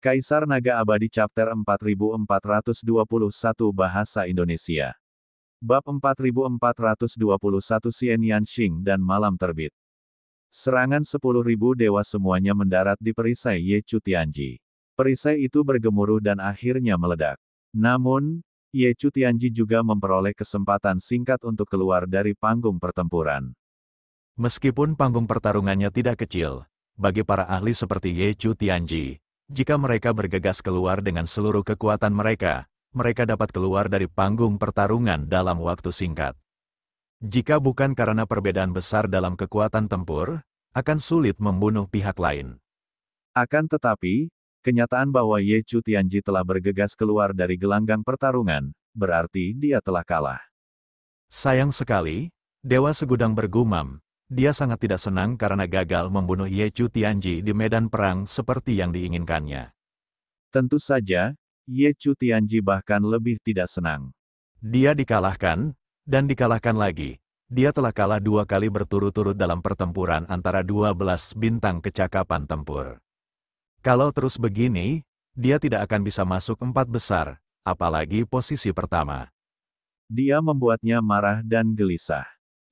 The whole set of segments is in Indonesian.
Kaisar Naga Abadi Chapter 4421 Bahasa Indonesia. Bab 4421 Xian Yanxing dan Malam Terbit. Serangan 10.000 dewa semuanya mendarat di perisai Ye Chu Tianji. Perisai itu bergemuruh dan akhirnya meledak. Namun, Ye Chu Tianji juga memperoleh kesempatan singkat untuk keluar dari panggung pertempuran. Meskipun panggung pertarungannya tidak kecil, bagi para ahli seperti Ye Chu Tianji, jika mereka bergegas keluar dengan seluruh kekuatan mereka, mereka dapat keluar dari panggung pertarungan dalam waktu singkat. Jika bukan karena perbedaan besar dalam kekuatan tempur, akan sulit membunuh pihak lain. Akan tetapi, kenyataan bahwa Ye Chu Tianji telah bergegas keluar dari gelanggang pertarungan, berarti dia telah kalah. Sayang sekali, Dewa Segudang bergumam. Dia sangat tidak senang karena gagal membunuh Ye Chu Tianji di medan perang seperti yang diinginkannya. Tentu saja, Ye Chu Tianji bahkan lebih tidak senang. Dia dikalahkan, dan dikalahkan lagi. Dia telah kalah 2 kali berturut-turut dalam pertempuran antara 12 bintang kecakapan tempur. Kalau terus begini, dia tidak akan bisa masuk 4 besar, apalagi posisi pertama. Dia membuatnya marah dan gelisah.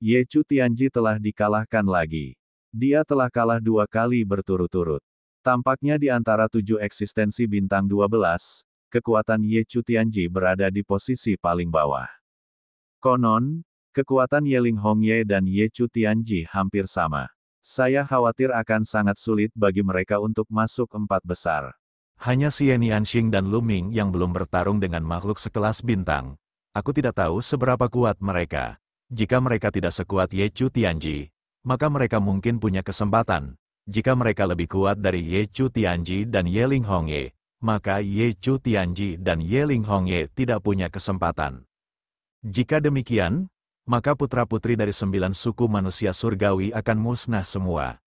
Ye Chu Tianji telah dikalahkan lagi. Dia telah kalah 2 kali berturut-turut. Tampaknya di antara 7 eksistensi bintang 12, kekuatan Ye Chu Tianji berada di posisi paling bawah. Konon, kekuatan Ye Ling Hongye dan Ye Chu Tianji hampir sama. Saya khawatir akan sangat sulit bagi mereka untuk masuk 4 besar. Hanya Xian Yanxing dan Lu Ming yang belum bertarung dengan makhluk sekelas bintang. Aku tidak tahu seberapa kuat mereka. Jika mereka tidak sekuat Ye Chu Tianji, maka mereka mungkin punya kesempatan. Jika mereka lebih kuat dari Ye Chu Tianji dan Ye Ling Hongye, maka Ye Chu Tianji dan Ye Ling Hongye tidak punya kesempatan. Jika demikian, maka putra-putri dari 9 suku manusia surgawi akan musnah semua.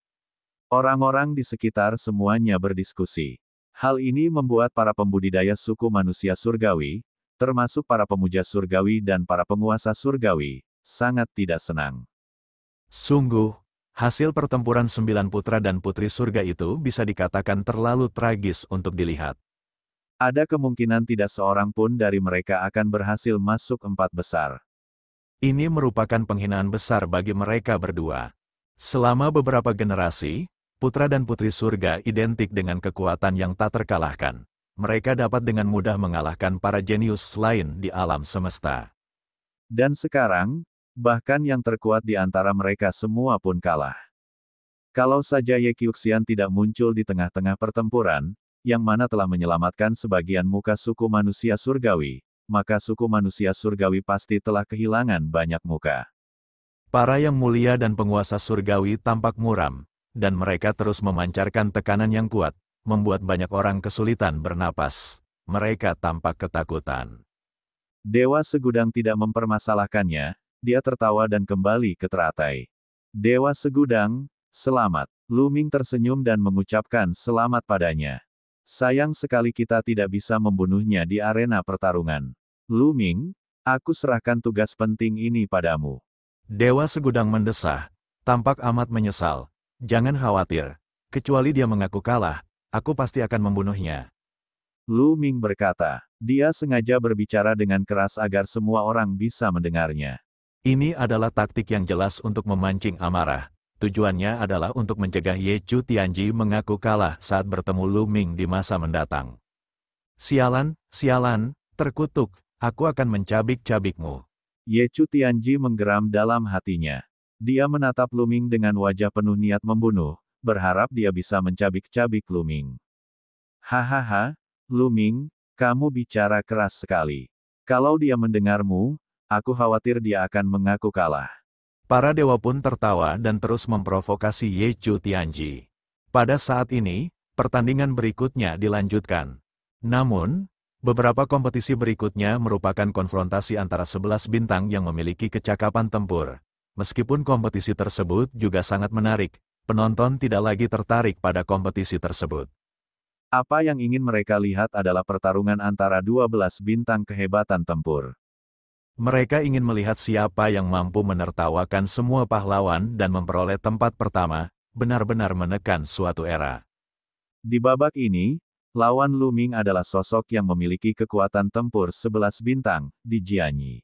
Orang-orang di sekitar semuanya berdiskusi. Hal ini membuat para pembudidaya suku manusia surgawi, termasuk para pemuja surgawi dan para penguasa surgawi, sangat tidak senang. Sungguh, hasil pertempuran 9 putra dan putri surga itu bisa dikatakan terlalu tragis untuk dilihat. Ada kemungkinan tidak seorang pun dari mereka akan berhasil masuk 4 besar. Ini merupakan penghinaan besar bagi mereka berdua. Selama beberapa generasi, putra dan putri surga identik dengan kekuatan yang tak terkalahkan. Mereka dapat dengan mudah mengalahkan para jenius lain di alam semesta. Dan sekarang, bahkan yang terkuat di antara mereka semua pun kalah. Kalau saja Ye Qiuxian tidak muncul di tengah-tengah pertempuran, yang mana telah menyelamatkan sebagian muka suku manusia surgawi, maka suku manusia surgawi pasti telah kehilangan banyak muka. Para yang mulia dan penguasa surgawi tampak muram, dan mereka terus memancarkan tekanan yang kuat, membuat banyak orang kesulitan bernapas. Mereka tampak ketakutan. Dewa Segudang tidak mempermasalahkannya. Dia tertawa dan kembali ke teratai. Dewa Segudang, selamat. Lu Ming tersenyum dan mengucapkan selamat padanya. Sayang sekali kita tidak bisa membunuhnya di arena pertarungan. Lu Ming, aku serahkan tugas penting ini padamu. Dewa Segudang mendesah, tampak amat menyesal. Jangan khawatir, kecuali dia mengaku kalah, aku pasti akan membunuhnya. Lu Ming berkata, dia sengaja berbicara dengan keras agar semua orang bisa mendengarnya. Ini adalah taktik yang jelas untuk memancing amarah. Tujuannya adalah untuk mencegah Ye Chu Tianji mengaku kalah saat bertemu Lu Ming di masa mendatang. Sialan, sialan, terkutuk, aku akan mencabik-cabikmu. Ye Chu Tianji menggeram dalam hatinya. Dia menatap Lu Ming dengan wajah penuh niat membunuh, berharap dia bisa mencabik-cabik Lu Ming. Hahaha, Lu Ming, kamu bicara keras sekali. Kalau dia mendengarmu, aku khawatir dia akan mengaku kalah. Para dewa pun tertawa dan terus memprovokasi Ye Chu Tianji. Pada saat ini, pertandingan berikutnya dilanjutkan. Namun, beberapa kompetisi berikutnya merupakan konfrontasi antara 11 bintang yang memiliki kecakapan tempur. Meskipun kompetisi tersebut juga sangat menarik, penonton tidak lagi tertarik pada kompetisi tersebut. Apa yang ingin mereka lihat adalah pertarungan antara 12 bintang kehebatan tempur. Mereka ingin melihat siapa yang mampu menertawakan semua pahlawan dan memperoleh tempat pertama, benar-benar menekan suatu era. Di babak ini, Lawan Lu Ming adalah sosok yang memiliki kekuatan tempur 11 bintang, di Jianyi.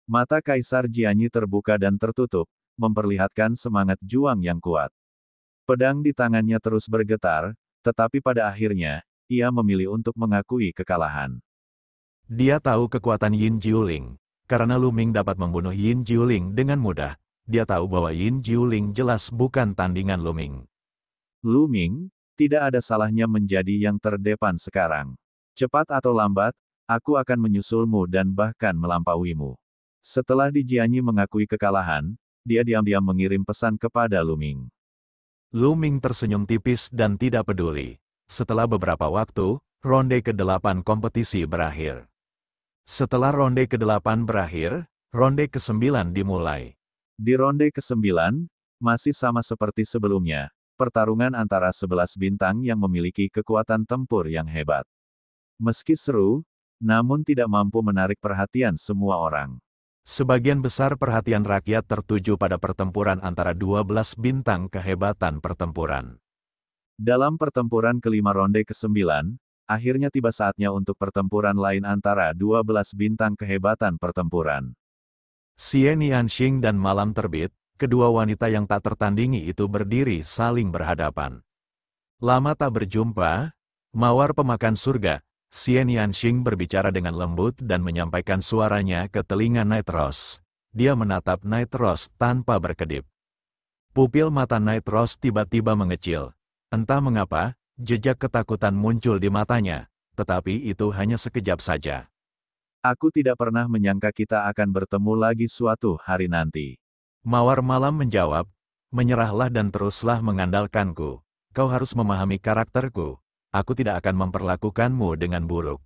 Mata Kaisar Jianyi terbuka dan tertutup, memperlihatkan semangat juang yang kuat. Pedang di tangannya terus bergetar, tetapi pada akhirnya, ia memilih untuk mengakui kekalahan. Dia tahu kekuatan Yin Jiuling. Karena Lu Ming dapat membunuh Yin Jiuling dengan mudah, dia tahu bahwa Yin Jiuling jelas bukan tandingan Lu Ming. Lu Ming, tidak ada salahnya menjadi yang terdepan sekarang. Cepat atau lambat, aku akan menyusulmu dan bahkan melampauimu. Setelah Jianyi mengakui kekalahan, dia diam-diam mengirim pesan kepada Lu Ming. Lu Ming tersenyum tipis dan tidak peduli. Setelah beberapa waktu, ronde ke-8 kompetisi berakhir. Setelah ronde ke-8 berakhir, ronde ke-9 dimulai. Di ronde ke-9, masih sama seperti sebelumnya, pertarungan antara 11 bintang yang memiliki kekuatan tempur yang hebat. Meski seru, namun tidak mampu menarik perhatian semua orang. Sebagian besar perhatian rakyat tertuju pada pertempuran antara 12 bintang kehebatan pertempuran. Dalam pertempuran kelima ronde ke-9, akhirnya tiba saatnya untuk pertempuran lain antara 12 bintang kehebatan pertempuran. Xian Yanxing dan Malam Terbit, kedua wanita yang tak tertandingi itu berdiri saling berhadapan. Lama tak berjumpa, mawar pemakan surga, Xian Yanxing berbicara dengan lembut dan menyampaikan suaranya ke telinga Night Rose. Dia menatap Night Rose tanpa berkedip. Pupil mata Night Rose tiba-tiba mengecil. Entah mengapa, jejak ketakutan muncul di matanya, tetapi itu hanya sekejap saja. Aku tidak pernah menyangka kita akan bertemu lagi suatu hari nanti. Mawar Malam menjawab, menyerahlah dan teruslah mengandalkanku. Kau harus memahami karakterku. Aku tidak akan memperlakukanmu dengan buruk.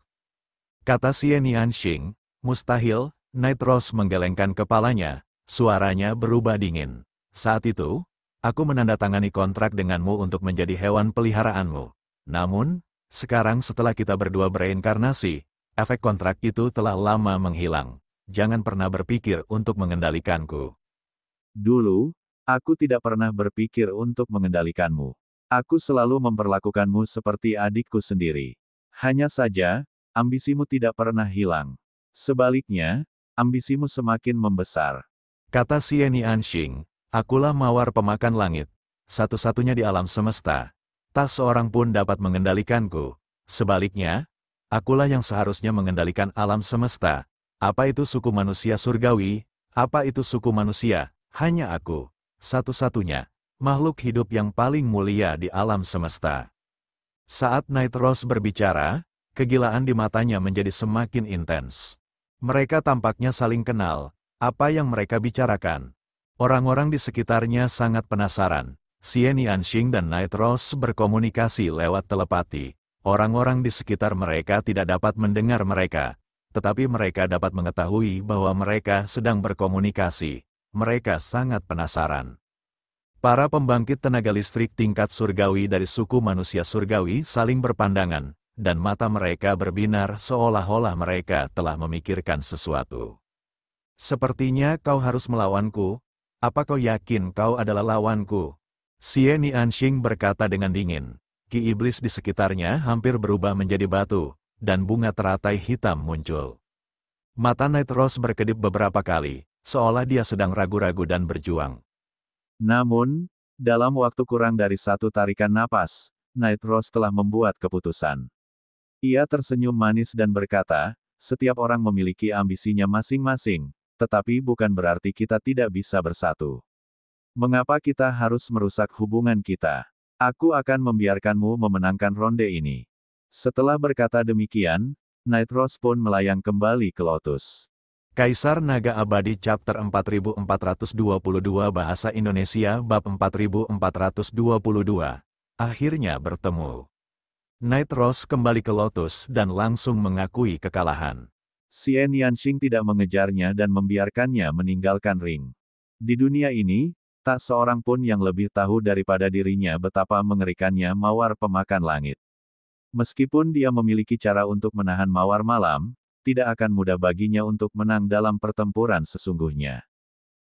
Kata Xian Yanxing, mustahil. Night Rose menggelengkan kepalanya, suaranya berubah dingin. Saat itu, aku menandatangani kontrak denganmu untuk menjadi hewan peliharaanmu. Namun, sekarang setelah kita berdua bereinkarnasi, efek kontrak itu telah lama menghilang. Jangan pernah berpikir untuk mengendalikanku. Dulu, aku tidak pernah berpikir untuk mengendalikanmu. Aku selalu memperlakukanmu seperti adikku sendiri. Hanya saja, ambisimu tidak pernah hilang. Sebaliknya, ambisimu semakin membesar. Kata Xian Yanxing, akulah mawar pemakan langit, satu-satunya di alam semesta. Tak seorang pun dapat mengendalikanku. Sebaliknya, akulah yang seharusnya mengendalikan alam semesta. Apa itu suku manusia surgawi? Apa itu suku manusia? Hanya aku, satu-satunya, makhluk hidup yang paling mulia di alam semesta. Saat Night Rose berbicara, kegilaan di matanya menjadi semakin intens. Mereka tampaknya saling kenal. Apa yang mereka bicarakan? Orang-orang di sekitarnya sangat penasaran. Xian Yanxing dan Night Rose berkomunikasi lewat telepati. Orang-orang di sekitar mereka tidak dapat mendengar mereka, tetapi mereka dapat mengetahui bahwa mereka sedang berkomunikasi. Mereka sangat penasaran. Para pembangkit tenaga listrik tingkat surgawi dari suku manusia surgawi saling berpandangan, dan mata mereka berbinar seolah-olah mereka telah memikirkan sesuatu. Sepertinya kau harus melawanku. Apa kau yakin kau adalah lawanku? Xian Yanxing berkata dengan dingin. Ki iblis di sekitarnya hampir berubah menjadi batu, dan bunga teratai hitam muncul. Mata Night Rose berkedip beberapa kali, seolah dia sedang ragu-ragu dan berjuang. Namun, dalam waktu kurang dari satu tarikan napas, Night Rose telah membuat keputusan. Ia tersenyum manis dan berkata, setiap orang memiliki ambisinya masing-masing, tetapi bukan berarti kita tidak bisa bersatu. Mengapa kita harus merusak hubungan kita? Aku akan membiarkanmu memenangkan ronde ini. Setelah berkata demikian, Night Rose pun melayang kembali ke Lotus. Kaisar Naga Abadi Chapter 4422 Bahasa Indonesia Bab 4422. Akhirnya bertemu. Night Rose kembali ke Lotus dan langsung mengakui kekalahan. Xian Yanxing tidak mengejarnya dan membiarkannya meninggalkan ring. Di dunia ini, tak seorang pun yang lebih tahu daripada dirinya betapa mengerikannya mawar pemakan langit. Meskipun dia memiliki cara untuk menahan mawar malam, tidak akan mudah baginya untuk menang dalam pertempuran sesungguhnya.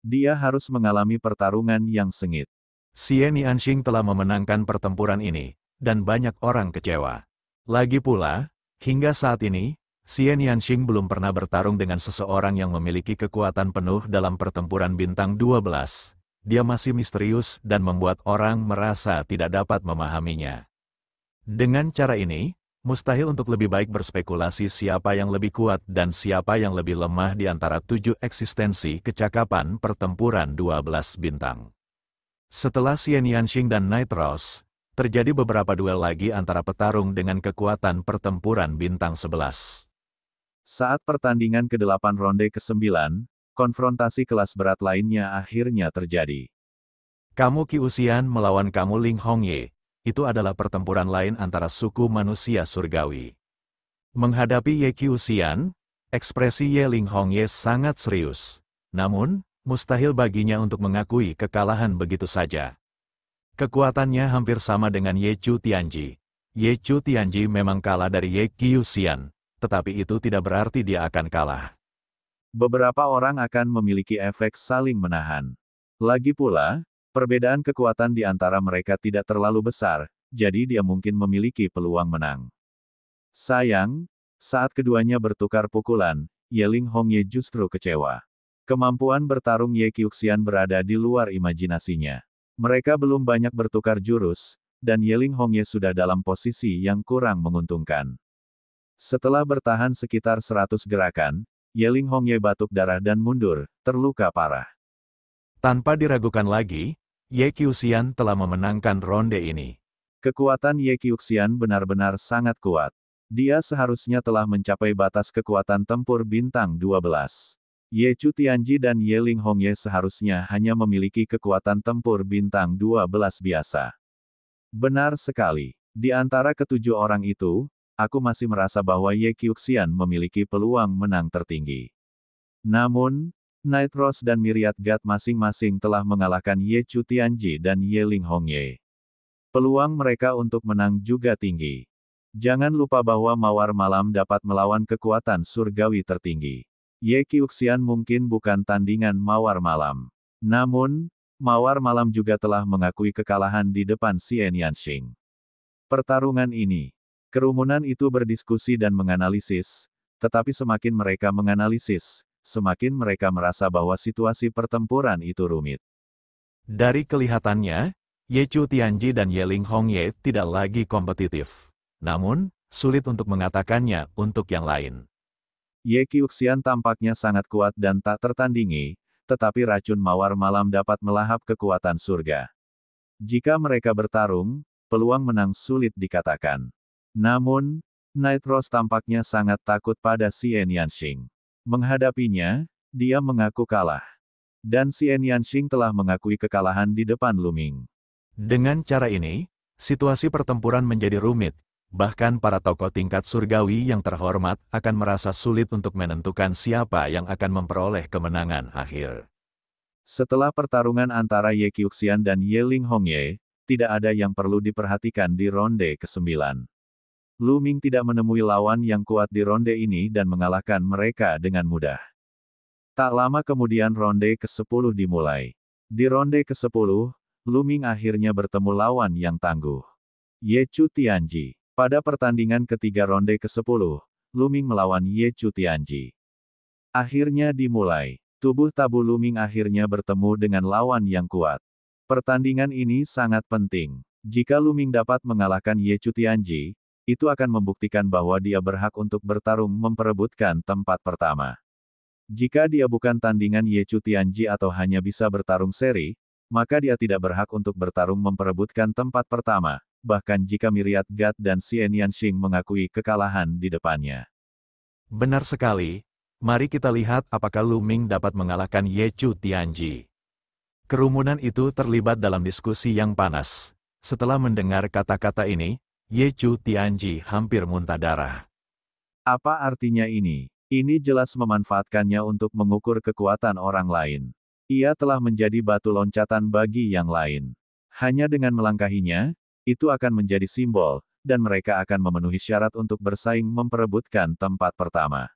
Dia harus mengalami pertarungan yang sengit. Xian Yanxing telah memenangkan pertempuran ini, dan banyak orang kecewa. Lagi pula, hingga saat ini, Xian Yanxing belum pernah bertarung dengan seseorang yang memiliki kekuatan penuh dalam pertempuran bintang 12. Dia masih misterius dan membuat orang merasa tidak dapat memahaminya. Dengan cara ini, mustahil untuk lebih baik berspekulasi siapa yang lebih kuat dan siapa yang lebih lemah di antara 7 eksistensi kecakapan pertempuran 12 bintang. Setelah Xian Yanxing dan Night Rose, terjadi beberapa duel lagi antara petarung dengan kekuatan pertempuran bintang 11. Saat pertandingan ke-8 ronde ke-9, konfrontasi kelas berat lainnya akhirnya terjadi. Kamu Qi Uxian melawan kamu Ling Hongye, itu adalah pertempuran lain antara suku manusia surgawi. Menghadapi Ye Qi Uxian, ekspresi Ye Ling Hongye sangat serius. Namun, mustahil baginya untuk mengakui kekalahan begitu saja. Kekuatannya hampir sama dengan Ye Chu Tianji. Ye Chu Tianji memang kalah dari Ye Qi Uxian, tetapi itu tidak berarti dia akan kalah. Beberapa orang akan memiliki efek saling menahan. Lagi pula, perbedaan kekuatan di antara mereka tidak terlalu besar, jadi dia mungkin memiliki peluang menang. Sayang, saat keduanya bertukar pukulan, Ye Ling Hongye justru kecewa. Kemampuan bertarung Ye Qi Uxian berada di luar imajinasinya. Mereka belum banyak bertukar jurus, dan Ye Ling Hongye sudah dalam posisi yang kurang menguntungkan. Setelah bertahan sekitar 100 gerakan, Ye Ling Hongye batuk darah dan mundur, terluka parah. Tanpa diragukan lagi, Ye Qi Uxian telah memenangkan ronde ini. Kekuatan Ye Qi Uxian benar-benar sangat kuat. Dia seharusnya telah mencapai batas kekuatan tempur bintang 12. Ye Chu Tianji dan Ye Ling Hongye seharusnya hanya memiliki kekuatan tempur bintang 12 biasa. Benar sekali. Di antara ketujuh orang itu, aku masih merasa bahwa Ye Qi Uxian memiliki peluang menang tertinggi. Namun, Night Rose dan Myriad God masing-masing telah mengalahkan Ye Chu Tianji dan Ye Ling Hongye. Peluang mereka untuk menang juga tinggi. Jangan lupa bahwa Mawar Malam dapat melawan kekuatan surgawi tertinggi. Ye Qi Uxian mungkin bukan tandingan Mawar Malam. Namun, Mawar Malam juga telah mengakui kekalahan di depan Xian Yanxing. Pertarungan ini, kerumunan itu berdiskusi dan menganalisis, tetapi semakin mereka menganalisis, semakin mereka merasa bahwa situasi pertempuran itu rumit. Dari kelihatannya, Ye Chu Tianji dan Ye Ling Hongye tidak lagi kompetitif. Namun, sulit untuk mengatakannya untuk yang lain. Ye Qi Uxian tampaknya sangat kuat dan tak tertandingi, tetapi racun Mawar Malam dapat melahap kekuatan surga. Jika mereka bertarung, peluang menang sulit dikatakan. Namun, Night Rose tampaknya sangat takut pada Xian Yanxing. Menghadapinya, dia mengaku kalah. Dan Xian Yanxing telah mengakui kekalahan di depan Lu Ming. Dengan cara ini, situasi pertempuran menjadi rumit. Bahkan para tokoh tingkat surgawi yang terhormat akan merasa sulit untuk menentukan siapa yang akan memperoleh kemenangan akhir. Setelah pertarungan antara Ye Qi Uxian dan Ye Ling Hongye, tidak ada yang perlu diperhatikan di ronde ke-9. Lu Ming tidak menemui lawan yang kuat di ronde ini dan mengalahkan mereka dengan mudah. Tak lama kemudian ronde ke-10 dimulai. Di ronde ke-10, Lu Ming akhirnya bertemu lawan yang tangguh. Ye Chu Tianji. Pada pertandingan ketiga ronde ke-10, Lu Ming melawan Ye Chu Tianji. Akhirnya dimulai. Tubuh tabu Lu Ming akhirnya bertemu dengan lawan yang kuat. Pertandingan ini sangat penting. Jika Lu Ming dapat mengalahkan Ye Chu Tianji, itu akan membuktikan bahwa dia berhak untuk bertarung memperebutkan tempat pertama. Jika dia bukan tandingan Ye Chu Tianji atau hanya bisa bertarung seri, maka dia tidak berhak untuk bertarung memperebutkan tempat pertama, bahkan jika Myriad God dan Xian Yanxing mengakui kekalahan di depannya. Benar sekali. Mari kita lihat apakah Lu Ming dapat mengalahkan Ye Chu Tianji. Kerumunan itu terlibat dalam diskusi yang panas. Setelah mendengar kata-kata ini, Ye Chu Tianji hampir muntah darah. Apa artinya ini? Ini jelas memanfaatkannya untuk mengukur kekuatan orang lain. Ia telah menjadi batu loncatan bagi yang lain. Hanya dengan melangkahinya, itu akan menjadi simbol, dan mereka akan memenuhi syarat untuk bersaing memperebutkan tempat pertama.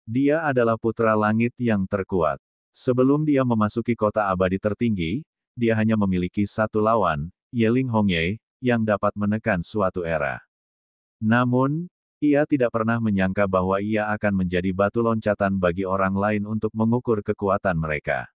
Dia adalah putra langit yang terkuat. Sebelum dia memasuki kota abadi tertinggi, dia hanya memiliki satu lawan, Ye Ling Hongye, yang dapat menekan suatu era. Namun, ia tidak pernah menyangka bahwa ia akan menjadi batu loncatan bagi orang lain untuk mengukur kekuatan mereka.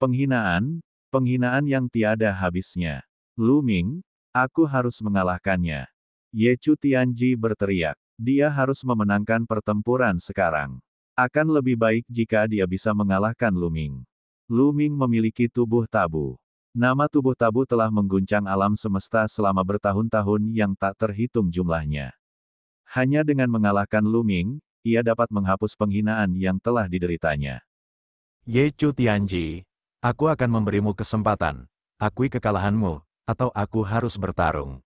Penghinaan, penghinaan yang tiada habisnya. Lu Ming, aku harus mengalahkannya. Ye Chu Tianji berteriak. Dia harus memenangkan pertempuran sekarang. Akan lebih baik jika dia bisa mengalahkan Lu Ming. Lu Ming memiliki tubuh tabu. Nama tubuh tabu telah mengguncang alam semesta selama bertahun-tahun yang tak terhitung jumlahnya. Hanya dengan mengalahkan Lu Ming, ia dapat menghapus penghinaan yang telah dideritanya. Ye Chu Tianji, aku akan memberimu kesempatan. Akui kekalahanmu, atau aku harus bertarung.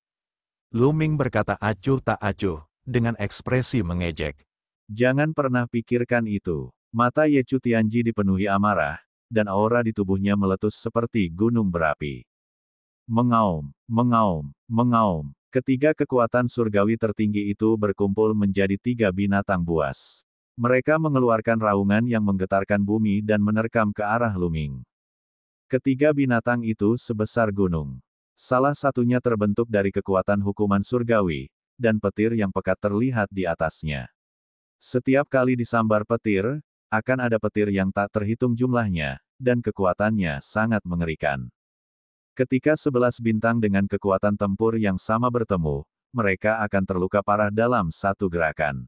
Lu Ming berkata acuh tak acuh, dengan ekspresi mengejek. Jangan pernah pikirkan itu. Mata Ye Chu Tianji dipenuhi amarah, dan aura di tubuhnya meletus seperti gunung berapi. Mengaum, mengaum, mengaum. Ketiga kekuatan surgawi tertinggi itu berkumpul menjadi 3 binatang buas. Mereka mengeluarkan raungan yang menggetarkan bumi dan menerkam ke arah Lu Ming. Ketiga binatang itu sebesar gunung. Salah satunya terbentuk dari kekuatan hukuman surgawi, dan petir yang pekat terlihat di atasnya. Setiap kali disambar petir, akan ada petir yang tak terhitung jumlahnya, dan kekuatannya sangat mengerikan. Ketika 11 bintang dengan kekuatan tempur yang sama bertemu, mereka akan terluka parah dalam satu gerakan.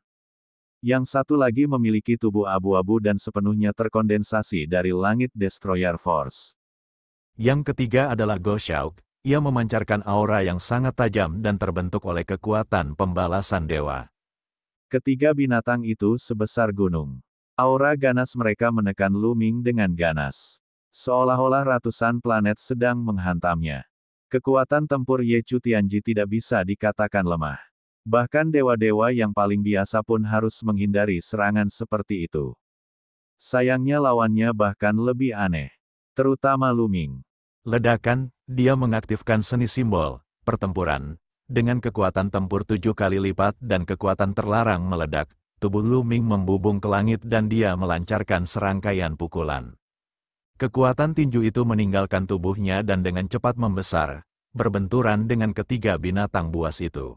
Yang satu lagi memiliki tubuh abu-abu dan sepenuhnya terkondensasi dari langit Destroyer Force. Yang ketiga adalah Go Shauk. Ia memancarkan aura yang sangat tajam dan terbentuk oleh kekuatan pembalasan dewa. Ketiga binatang itu sebesar gunung. Aura ganas mereka menekan Lu Ming dengan ganas. Seolah-olah ratusan planet sedang menghantamnya. Kekuatan tempur Ye Chu Tianji tidak bisa dikatakan lemah. Bahkan dewa-dewa yang paling biasa pun harus menghindari serangan seperti itu. Sayangnya lawannya bahkan lebih aneh. Terutama Lu Ming. Ledakan, dia mengaktifkan seni simbol, pertempuran. Dengan kekuatan tempur 7 kali lipat dan kekuatan terlarang meledak, tubuh Lu Ming membubung ke langit dan dia melancarkan serangkaian pukulan. Kekuatan tinju itu meninggalkan tubuhnya dan dengan cepat membesar, berbenturan dengan ketiga binatang buas itu.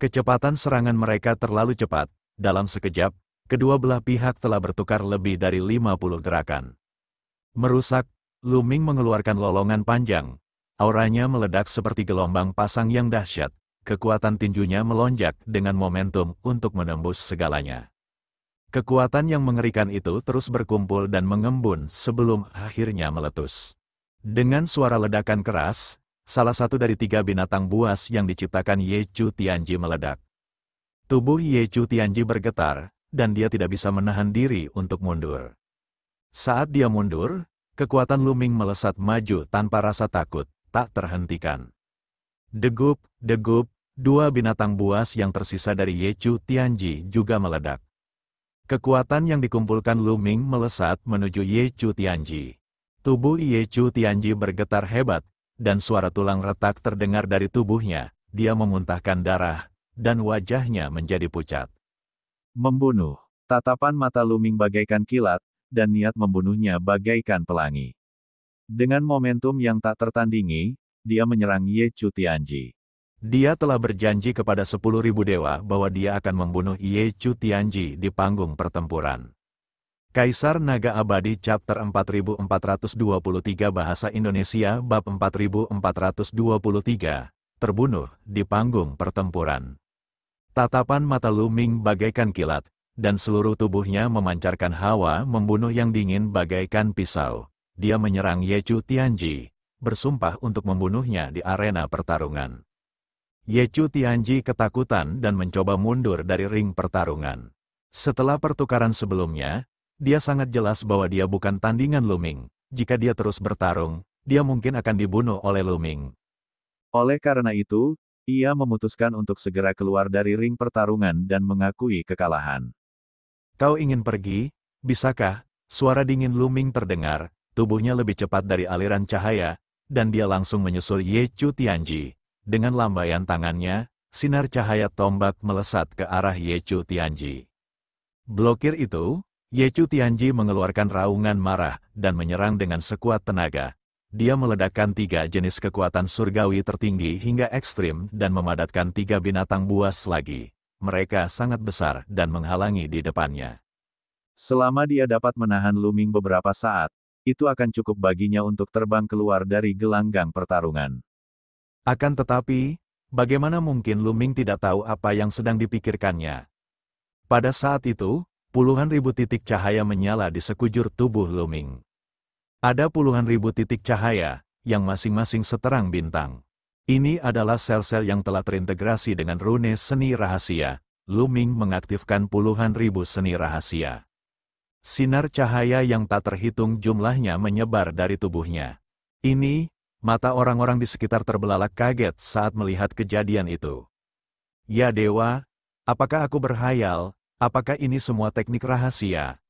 Kecepatan serangan mereka terlalu cepat, dalam sekejap, kedua belah pihak telah bertukar lebih dari 50 gerakan. Merusak, Lu Ming mengeluarkan lolongan panjang. Auranya meledak seperti gelombang pasang yang dahsyat. Kekuatan tinjunya melonjak dengan momentum untuk menembus segalanya. Kekuatan yang mengerikan itu terus berkumpul dan mengembun sebelum akhirnya meletus. Dengan suara ledakan keras, salah satu dari 3 binatang buas yang diciptakan Ye Chu Tianji meledak. Tubuh Ye Chu Tianji bergetar, dan dia tidak bisa menahan diri untuk mundur. Saat dia mundur, kekuatan Lu Ming melesat maju tanpa rasa takut, tak terhentikan. Degup, degup, 2 binatang buas yang tersisa dari Ye Chu Tianji juga meledak. Kekuatan yang dikumpulkan Lu Ming melesat menuju Ye Chu Tianji. Tubuh Ye Chu Tianji bergetar hebat, dan suara tulang retak terdengar dari tubuhnya. Dia memuntahkan darah, dan wajahnya menjadi pucat. Membunuh. Tatapan mata Lu Ming bagaikan kilat, dan niat membunuhnya bagaikan pelangi. Dengan momentum yang tak tertandingi, dia menyerang Ye Chu Tianji. Dia telah berjanji kepada 10.000 dewa bahwa dia akan membunuh Ye Chu Tianji di panggung pertempuran. Kaisar Naga Abadi Chapter 4423 Bahasa Indonesia Bab 4423, terbunuh di panggung pertempuran. Tatapan mata Lu Ming bagaikan kilat, dan seluruh tubuhnya memancarkan hawa membunuh yang dingin bagaikan pisau. Dia menyerang Ye Chu Tianji, bersumpah untuk membunuhnya di arena pertarungan. Ye Chu Tianji ketakutan dan mencoba mundur dari ring pertarungan. Setelah pertukaran sebelumnya, dia sangat jelas bahwa dia bukan tandingan Lu Ming. Jika dia terus bertarung, dia mungkin akan dibunuh oleh Lu Ming. Oleh karena itu, ia memutuskan untuk segera keluar dari ring pertarungan dan mengakui kekalahan. Kau ingin pergi? Bisakah? Suara dingin Lu Ming terdengar, tubuhnya lebih cepat dari aliran cahaya, dan dia langsung menyusul Ye Chu Tianji. Dengan lambaian tangannya, sinar cahaya tombak melesat ke arah Ye Chu Tianji. Blokir itu, Ye Chu Tianji mengeluarkan raungan marah dan menyerang dengan sekuat tenaga. dia meledakkan 3 jenis kekuatan surgawi tertinggi hingga ekstrim dan memadatkan 3 binatang buas lagi. Mereka sangat besar dan menghalangi di depannya. Selama dia dapat menahan Luming beberapa saat, itu akan cukup baginya untuk terbang keluar dari gelanggang pertarungan. Akan tetapi, bagaimana mungkin Luming tidak tahu apa yang sedang dipikirkannya? Pada saat itu, puluhan ribu titik cahaya menyala di sekujur tubuh Luming. Ada puluhan ribu titik cahaya, yang masing-masing seterang bintang. Ini adalah sel-sel yang telah terintegrasi dengan rune seni rahasia. Luming mengaktifkan puluhan ribu seni rahasia. Sinar cahaya yang tak terhitung jumlahnya menyebar dari tubuhnya. Ini, mata orang-orang di sekitar terbelalak kaget saat melihat kejadian itu. Ya dewa, apakah aku berhayal? Apakah ini semua teknik rahasia?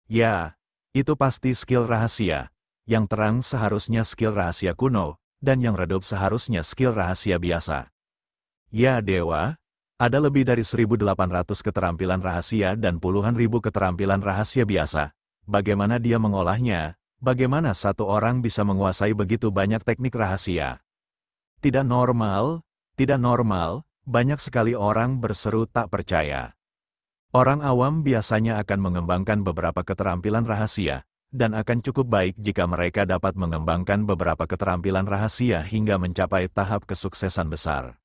Ya, itu pasti skill rahasia. Yang terang seharusnya skill rahasia kuno, dan yang redup seharusnya skill rahasia biasa. Ya dewa, ada lebih dari 1.800 keterampilan rahasia dan puluhan ribu keterampilan rahasia biasa. Bagaimana dia mengolahnya? Bagaimana satu orang bisa menguasai begitu banyak teknik rahasia? Tidak normal, banyak sekali orang berseru tak percaya. Orang awam biasanya akan mengembangkan beberapa keterampilan rahasia, dan akan cukup baik jika mereka dapat mengembangkan beberapa keterampilan rahasia hingga mencapai tahap kesuksesan besar.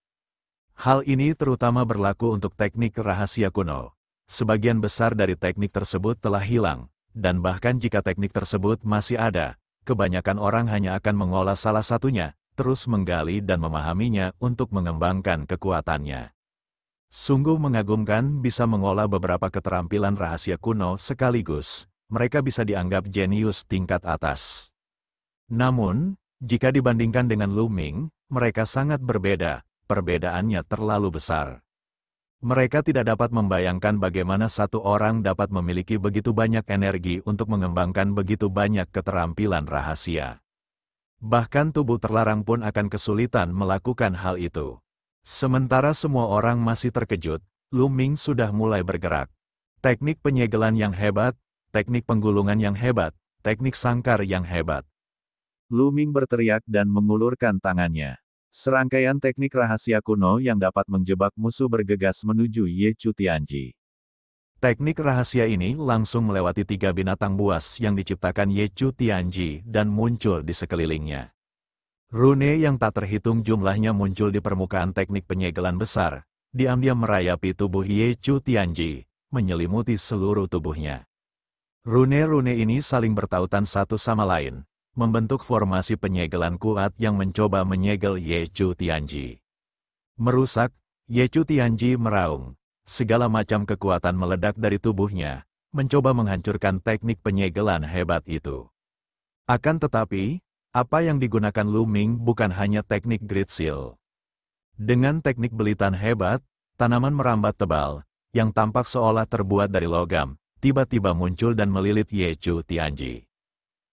Hal ini terutama berlaku untuk teknik rahasia kuno. Sebagian besar dari teknik tersebut telah hilang, dan bahkan jika teknik tersebut masih ada, kebanyakan orang hanya akan mengolah salah satunya, terus menggali dan memahaminya untuk mengembangkan kekuatannya. Sungguh mengagumkan bisa mengolah beberapa keterampilan rahasia kuno sekaligus. Mereka bisa dianggap jenius tingkat atas. Namun, jika dibandingkan dengan Luming, mereka sangat berbeda. Perbedaannya terlalu besar. Mereka tidak dapat membayangkan bagaimana satu orang dapat memiliki begitu banyak energi untuk mengembangkan begitu banyak keterampilan rahasia. Bahkan tubuh terlarang pun akan kesulitan melakukan hal itu. Sementara semua orang masih terkejut, Luming sudah mulai bergerak. Teknik penyegelan yang hebat, teknik penggulungan yang hebat, teknik sangkar yang hebat. Luming berteriak dan mengulurkan tangannya. Serangkaian teknik rahasia kuno yang dapat menjebak musuh bergegas menuju Ye Chu Tianji. Teknik rahasia ini langsung melewati 3 binatang buas yang diciptakan Ye Chu Tianji dan muncul di sekelilingnya. Rune yang tak terhitung jumlahnya muncul di permukaan teknik penyegelan besar, diam-diam merayapi tubuh Ye Chu Tianji, menyelimuti seluruh tubuhnya. Rune-rune ini saling bertautan satu sama lain, membentuk formasi penyegelan kuat yang mencoba menyegel Ye Chu Tianji. Merusak, Ye Chu Tianji meraung. Segala macam kekuatan meledak dari tubuhnya, mencoba menghancurkan teknik penyegelan hebat itu. Akan tetapi, apa yang digunakan Luming bukan hanya teknik Great Seal. Dengan teknik belitan hebat, tanaman merambat tebal, yang tampak seolah terbuat dari logam, tiba-tiba muncul dan melilit Ye Chu Tianji.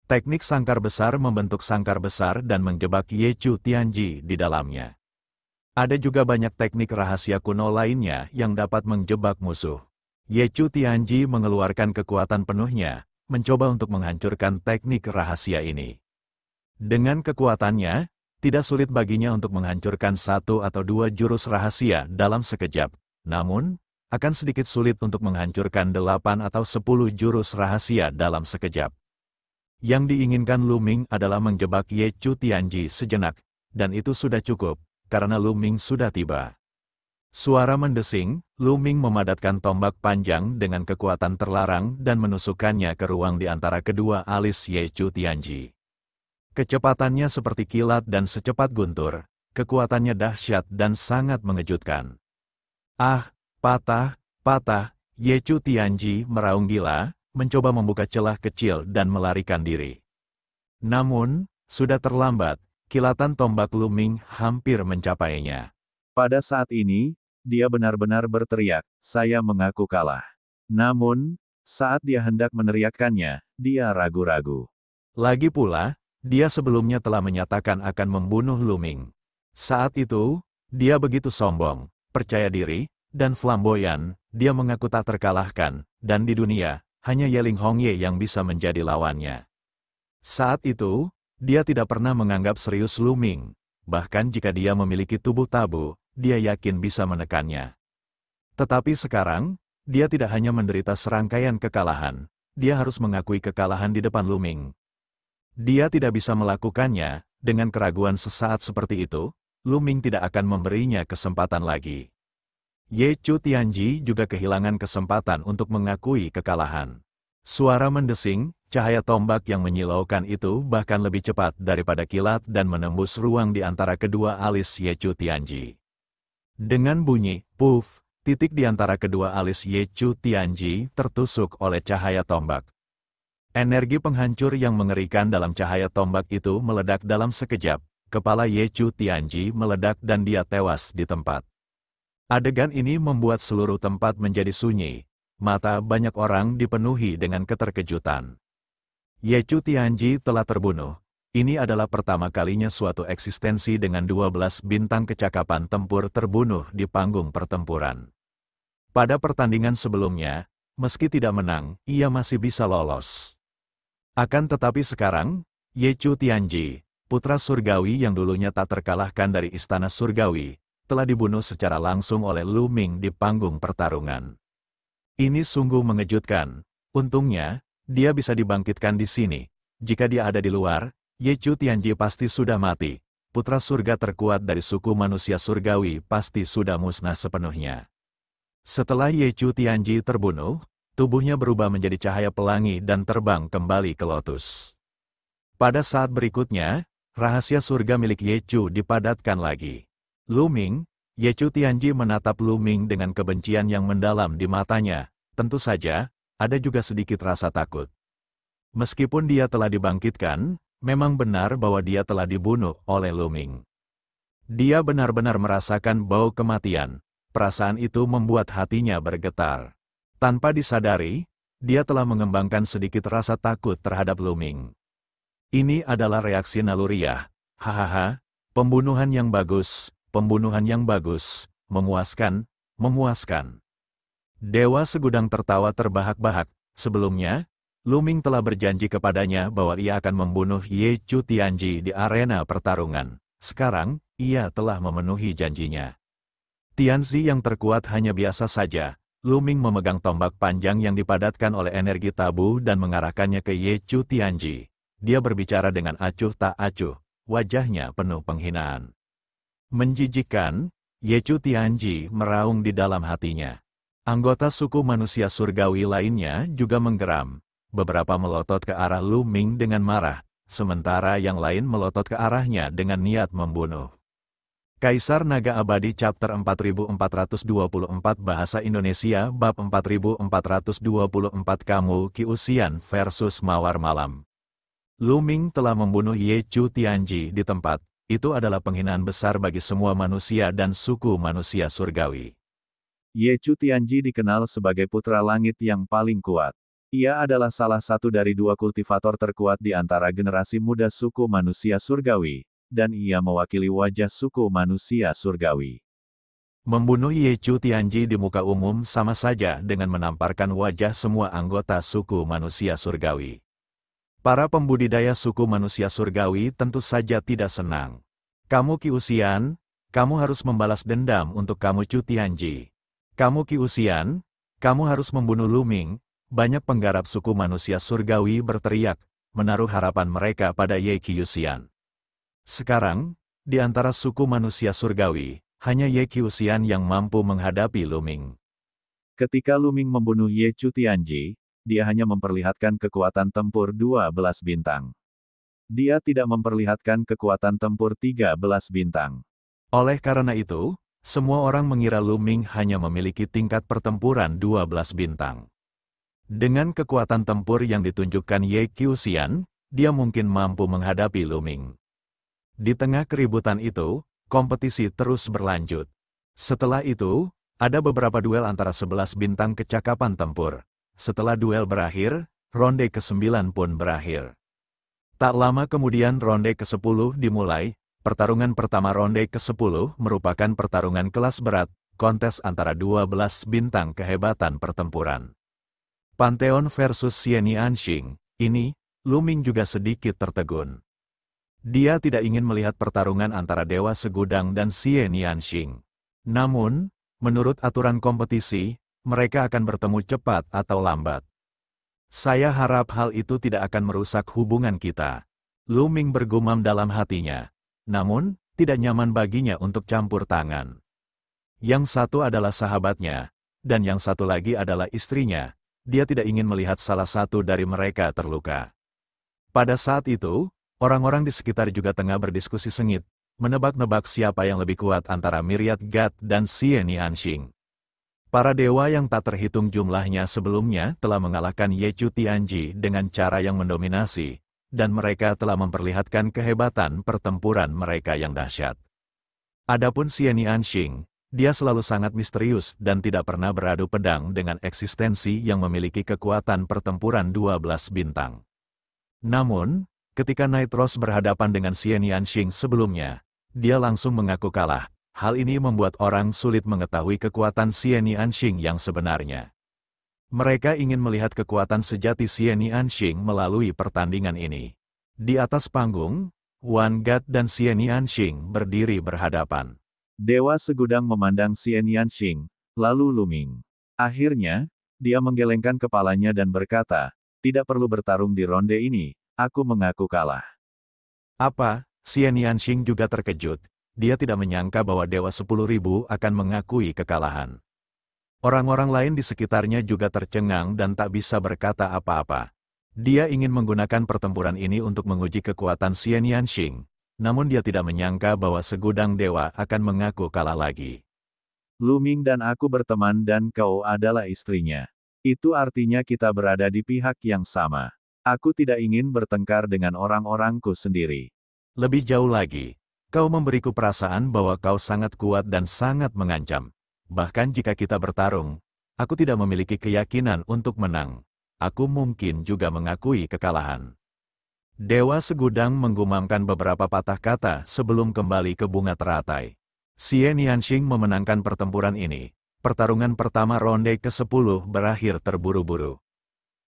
Teknik sangkar besar membentuk sangkar besar dan menjebak Ye Chu Tianji di dalamnya. Ada juga banyak teknik rahasia kuno lainnya yang dapat menjebak musuh. Ye Chu Tianji mengeluarkan kekuatan penuhnya, mencoba untuk menghancurkan teknik rahasia ini. Dengan kekuatannya, tidak sulit baginya untuk menghancurkan 1 atau 2 jurus rahasia dalam sekejap. Namun, akan sedikit sulit untuk menghancurkan 8 atau 10 jurus rahasia dalam sekejap. Yang diinginkan Luming adalah menjebak Ye Chu Tianji sejenak, dan itu sudah cukup, karena Luming sudah tiba. Suara mendesing, Luming memadatkan tombak panjang dengan kekuatan terlarang dan menusukkannya ke ruang di antara kedua alis Ye Chu Tianji. Kecepatannya seperti kilat dan secepat guntur, kekuatannya dahsyat dan sangat mengejutkan. Ah, patah, Ye Chu Tianji meraung gila, mencoba membuka celah kecil dan melarikan diri. Namun, sudah terlambat, kilatan tombak Luming hampir mencapainya. Pada saat ini, dia benar-benar berteriak, "Saya mengaku kalah." Namun, saat dia hendak meneriakkannya, dia ragu-ragu. Lagi pula, dia sebelumnya telah menyatakan akan membunuh Luming. Saat itu, dia begitu sombong, percaya diri, dan flamboyan, dia mengaku tak terkalahkan, dan di dunia, hanya Ye Ling Hongye yang bisa menjadi lawannya. Saat itu, Dia tidak pernah menganggap serius Lu Ming. Bahkan jika dia memiliki tubuh tabu, dia yakin bisa menekannya. Tetapi sekarang, dia tidak hanya menderita serangkaian kekalahan, dia harus mengakui kekalahan di depan Lu Ming. Dia tidak bisa melakukannya, dengan keraguan sesaat seperti itu, Lu Ming tidak akan memberinya kesempatan lagi. Ye Chu Tianji juga kehilangan kesempatan untuk mengakui kekalahan. Suara mendesing, cahaya tombak yang menyilaukan itu bahkan lebih cepat daripada kilat dan menembus ruang di antara kedua alis Ye Chu Tianji. Dengan bunyi, puff, titik di antara kedua alis Ye Chu Tianji tertusuk oleh cahaya tombak. Energi penghancur yang mengerikan dalam cahaya tombak itu meledak dalam sekejap, kepala Ye Chu Tianji meledak dan dia tewas di tempat. Adegan ini membuat seluruh tempat menjadi sunyi. Mata banyak orang dipenuhi dengan keterkejutan. Ye Chu Tianji telah terbunuh. Ini adalah pertama kalinya suatu eksistensi dengan 12 bintang kecakapan tempur terbunuh di panggung pertempuran. Pada pertandingan sebelumnya, meski tidak menang, ia masih bisa lolos. Akan tetapi sekarang, Ye Chu Tianji, putra surgawi yang dulunya tak terkalahkan dari istana surgawi, telah dibunuh secara langsung oleh Lu Ming di panggung pertarungan. Ini sungguh mengejutkan. Untungnya, dia bisa dibangkitkan di sini. Jika dia ada di luar, Ye Chu Tianji pasti sudah mati. Putra surga terkuat dari suku manusia surgawi pasti sudah musnah sepenuhnya. Setelah Ye Chu Tianji terbunuh, tubuhnya berubah menjadi cahaya pelangi dan terbang kembali ke Lotus. Pada saat berikutnya, rahasia surga milik Ye Chu dipadatkan lagi. Lu Ming, Ye Chu Tianji menatap Lu Ming dengan kebencian yang mendalam di matanya. Tentu saja, ada juga sedikit rasa takut. Meskipun dia telah dibangkitkan, memang benar bahwa dia telah dibunuh oleh Lu Ming. Dia benar-benar merasakan bau kematian. Perasaan itu membuat hatinya bergetar. Tanpa disadari, dia telah mengembangkan sedikit rasa takut terhadap Lu Ming. Ini adalah reaksi naluriah. Hahaha, pembunuhan yang bagus. Pembunuhan yang bagus, memuaskan, memuaskan. Dewa Segudang tertawa terbahak-bahak. Sebelumnya, Lu Ming telah berjanji kepadanya bahwa ia akan membunuh Ye Chu Tianji di arena pertarungan. Sekarang, ia telah memenuhi janjinya. Tianzi yang terkuat hanya biasa saja. Lu Ming memegang tombak panjang yang dipadatkan oleh energi tabu dan mengarahkannya ke Ye Chu Tianji. Dia berbicara dengan acuh tak acuh, wajahnya penuh penghinaan. Menjijikkan, Ye Chu Tianji meraung di dalam hatinya. Anggota suku manusia surgawi lainnya juga menggeram. Beberapa melotot ke arah Lu Ming dengan marah, sementara yang lain melotot ke arahnya dengan niat membunuh. Kaisar Naga Abadi Chapter 4424 Bahasa Indonesia Bab 4424 Kamu Ki Usian versus Mawar Malam. Lu Ming telah membunuh Ye Chu Tianji di tempat. Itu adalah penghinaan besar bagi semua manusia dan suku manusia surgawi. Ye Chu Tianji dikenal sebagai putra langit yang paling kuat. Ia adalah salah satu dari dua kultivator terkuat di antara generasi muda suku manusia surgawi, dan ia mewakili wajah suku manusia surgawi. Membunuh Ye Chu Tianji di muka umum sama saja dengan menamparkan wajah semua anggota suku manusia surgawi. Para pembudidaya suku manusia surgawi tentu saja tidak senang. Kamu Ki Usian, kamu harus membalas dendam untuk kamu Chu Tianji. Kamu Ki Usian, kamu harus membunuh Lu Ming. Banyak penggarap suku manusia surgawi berteriak, menaruh harapan mereka pada Ye Ki Usian. Sekarang, di antara suku manusia surgawi, hanya Ye Ki Usian yang mampu menghadapi Lu Ming. Ketika Lu Ming membunuh Ye Chu Tianji, dia hanya memperlihatkan kekuatan tempur 12 bintang. Dia tidak memperlihatkan kekuatan tempur 13 bintang. Oleh karena itu, semua orang mengira Lu Ming hanya memiliki tingkat pertempuran 12 bintang. Dengan kekuatan tempur yang ditunjukkan Ye Ki Usian, dia mungkin mampu menghadapi Lu Ming. Di tengah keributan itu, kompetisi terus berlanjut. Setelah itu, ada beberapa duel antara 11 bintang kecakapan tempur. Setelah duel berakhir, ronde ke-9 pun berakhir. Tak lama kemudian ronde ke-10 dimulai. Pertarungan pertama ronde ke-10 merupakan pertarungan kelas berat, kontes antara 12 bintang kehebatan pertempuran. Pantheon versus Xian Yanxing. Ini, Lu Ming juga sedikit tertegun. Dia tidak ingin melihat pertarungan antara Dewa Segudang dan Xie Nianxing. Namun, menurut aturan kompetisi, mereka akan bertemu cepat atau lambat. Saya harap hal itu tidak akan merusak hubungan kita. Lu Ming bergumam dalam hatinya. Namun, tidak nyaman baginya untuk campur tangan. Yang satu adalah sahabatnya, dan yang satu lagi adalah istrinya. Dia tidak ingin melihat salah satu dari mereka terluka. Pada saat itu, orang-orang di sekitar juga tengah berdiskusi sengit, menebak-nebak siapa yang lebih kuat antara Myriad God dan Xie Nianxing. Para dewa yang tak terhitung jumlahnya sebelumnya telah mengalahkan Ye Chu Tianji dengan cara yang mendominasi, dan mereka telah memperlihatkan kehebatan pertempuran mereka yang dahsyat. Adapun Xie Nianxing, dia selalu sangat misterius dan tidak pernah beradu pedang dengan eksistensi yang memiliki kekuatan pertempuran 12 bintang. Namun, ketika Nightros berhadapan dengan Xie Nianxing sebelumnya, dia langsung mengaku kalah. Hal ini membuat orang sulit mengetahui kekuatan Xie Nianxing yang sebenarnya. Mereka ingin melihat kekuatan sejati Xie Nianxing melalui pertandingan ini. Di atas panggung, Wan God dan Xie Nianxing berdiri berhadapan. Dewa Segudang memandang Xie Nianxing, lalu Lu Ming. Akhirnya, dia menggelengkan kepalanya dan berkata, tidak perlu bertarung di ronde ini, aku mengaku kalah. Apa? Xie Nianxing juga terkejut. Dia tidak menyangka bahwa Dewa 10.000 akan mengakui kekalahan. Orang-orang lain di sekitarnya juga tercengang dan tak bisa berkata apa-apa. Dia ingin menggunakan pertempuran ini untuk menguji kekuatan Xie Nianxing, namun dia tidak menyangka bahwa segudang dewa akan mengaku kalah lagi. Lu Ming dan aku berteman dan kau adalah istrinya. Itu artinya kita berada di pihak yang sama. Aku tidak ingin bertengkar dengan orang-orangku sendiri. Lebih jauh lagi, kau memberiku perasaan bahwa kau sangat kuat dan sangat mengancam. Bahkan jika kita bertarung, aku tidak memiliki keyakinan untuk menang. Aku mungkin juga mengakui kekalahan. Dewa Segudang menggumamkan beberapa patah kata sebelum kembali ke bunga teratai. Xie Nianxing memenangkan pertempuran ini. Pertarungan pertama ronde ke-10 berakhir terburu-buru.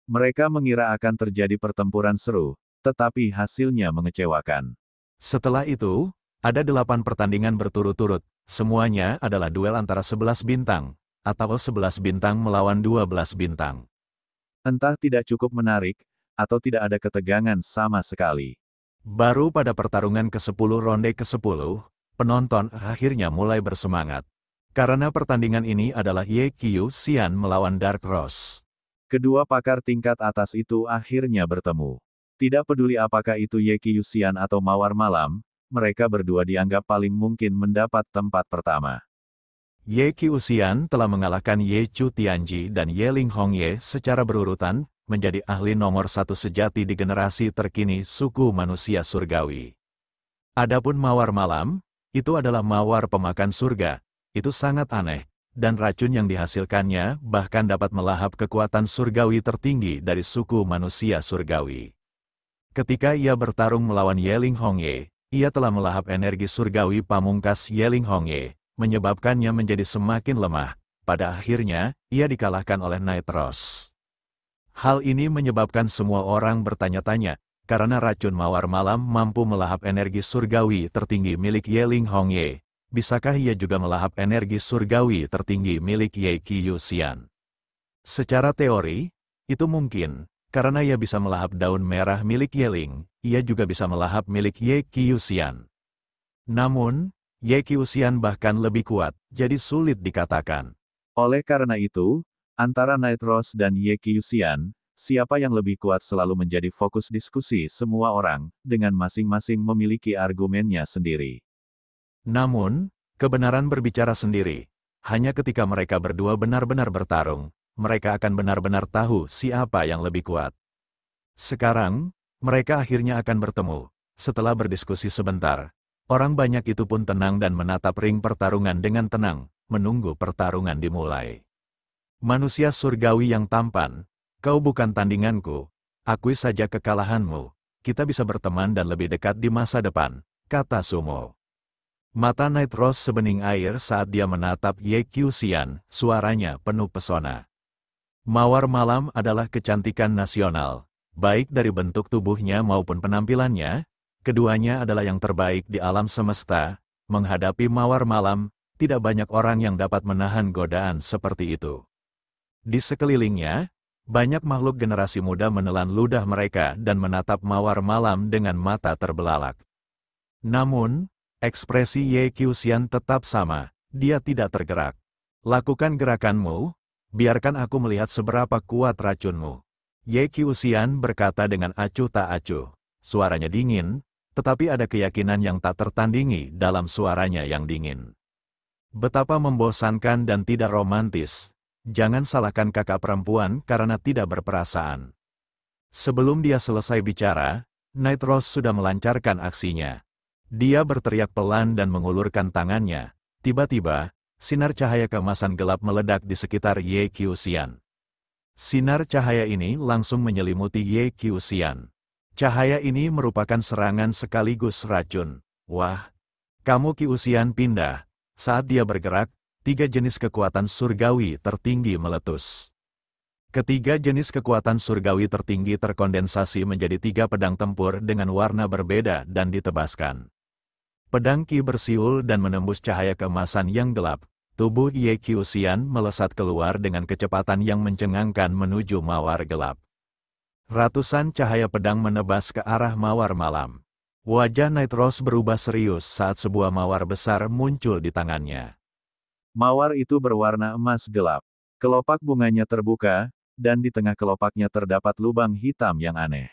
Mereka mengira akan terjadi pertempuran seru, tetapi hasilnya mengecewakan. Setelah itu, ada 8 pertandingan berturut-turut. Semuanya adalah duel antara 11 bintang, atau 11 bintang melawan 12 bintang. Entah tidak cukup menarik, atau tidak ada ketegangan sama sekali. Baru pada pertarungan ke-10 ronde ke-10, penonton akhirnya mulai bersemangat. Karena pertandingan ini adalah Ye Qiu Xian melawan Dark Rose. Kedua pakar tingkat atas itu akhirnya bertemu. Tidak peduli apakah itu Ye Qiu Xian atau Mawar Malam, mereka berdua dianggap paling mungkin mendapat tempat pertama. Ye Qiu Xian telah mengalahkan Ye Chu Tianji dan Ye Ling Hongye secara berurutan, menjadi ahli nomor 1 sejati di generasi terkini suku manusia surgawi. Adapun Mawar Malam, itu adalah mawar pemakan surga. Itu sangat aneh, dan racun yang dihasilkannya bahkan dapat melahap kekuatan surgawi tertinggi dari suku manusia surgawi. Ketika ia bertarung melawan Ye Ling Hongye, ia telah melahap energi surgawi pamungkas Ye Ling Hongye, menyebabkannya menjadi semakin lemah. Pada akhirnya, ia dikalahkan oleh Nightros. Hal ini menyebabkan semua orang bertanya-tanya, karena racun Mawar Malam mampu melahap energi surgawi tertinggi milik Ye Ling Hongye. Bisakah ia juga melahap energi surgawi tertinggi milik Ye Qiu Xian? Secara teori, itu mungkin, karena ia bisa melahap daun merah milik Ye Ling, ia juga bisa melahap milik Ye Qiu Xian. Namun, Ye Qiu Xian bahkan lebih kuat, jadi sulit dikatakan. Oleh karena itu, antara Nightros dan Ye Qiu Xian, siapa yang lebih kuat selalu menjadi fokus diskusi semua orang, dengan masing-masing memiliki argumennya sendiri. Namun, kebenaran berbicara sendiri. Hanya ketika mereka berdua benar-benar bertarung, mereka akan benar-benar tahu siapa yang lebih kuat. Sekarang, mereka akhirnya akan bertemu. Setelah berdiskusi sebentar, orang banyak itu pun tenang dan menatap ring pertarungan dengan tenang, menunggu pertarungan dimulai. Manusia surgawi yang tampan, kau bukan tandinganku, akui saja kekalahanmu, kita bisa berteman dan lebih dekat di masa depan, kata Sumo. Mata Nightros sebening air saat dia menatap Ye Qiu Xian, suaranya penuh pesona. Mawar Malam adalah kecantikan nasional, baik dari bentuk tubuhnya maupun penampilannya, Keduanya adalah yang terbaik di alam semesta. Menghadapi mawar malam, tidak banyak orang yang dapat menahan godaan seperti itu. Di sekelilingnya, banyak makhluk generasi muda menelan ludah mereka dan menatap mawar malam dengan mata terbelalak. Namun, ekspresi Ye Qiuxian tetap sama, dia tidak tergerak. Lakukan gerakanmu, biarkan aku melihat seberapa kuat racunmu. Ye Qiuxian berkata dengan acuh tak acuh. Suaranya dingin, tetapi ada keyakinan yang tak tertandingi dalam suaranya yang dingin. Betapa membosankan dan tidak romantis. Jangan salahkan kakak perempuan karena tidak berperasaan. Sebelum dia selesai bicara, Night Rose sudah melancarkan aksinya. Dia berteriak pelan dan mengulurkan tangannya. Tiba-tiba, sinar cahaya keemasan gelap meledak di sekitar Ye Qiuxian. Sinar cahaya ini langsung menyelimuti Ye Qiuxian. Cahaya ini merupakan serangan sekaligus racun. Wah, kamu Qiuxian pindah. Saat dia bergerak, 3 jenis kekuatan surgawi tertinggi meletus. Ketiga jenis kekuatan surgawi tertinggi terkondensasi menjadi 3 pedang tempur dengan warna berbeda dan ditebaskan. Pedang Qi bersiul dan menembus cahaya keemasan yang gelap. Tubuh Ye Qiuxian melesat keluar dengan kecepatan yang mencengangkan menuju mawar gelap. Ratusan cahaya pedang menebas ke arah mawar malam. Wajah Night Rose berubah serius saat sebuah mawar besar muncul di tangannya. Mawar itu berwarna emas gelap. Kelopak bunganya terbuka, dan di tengah kelopaknya terdapat lubang hitam yang aneh.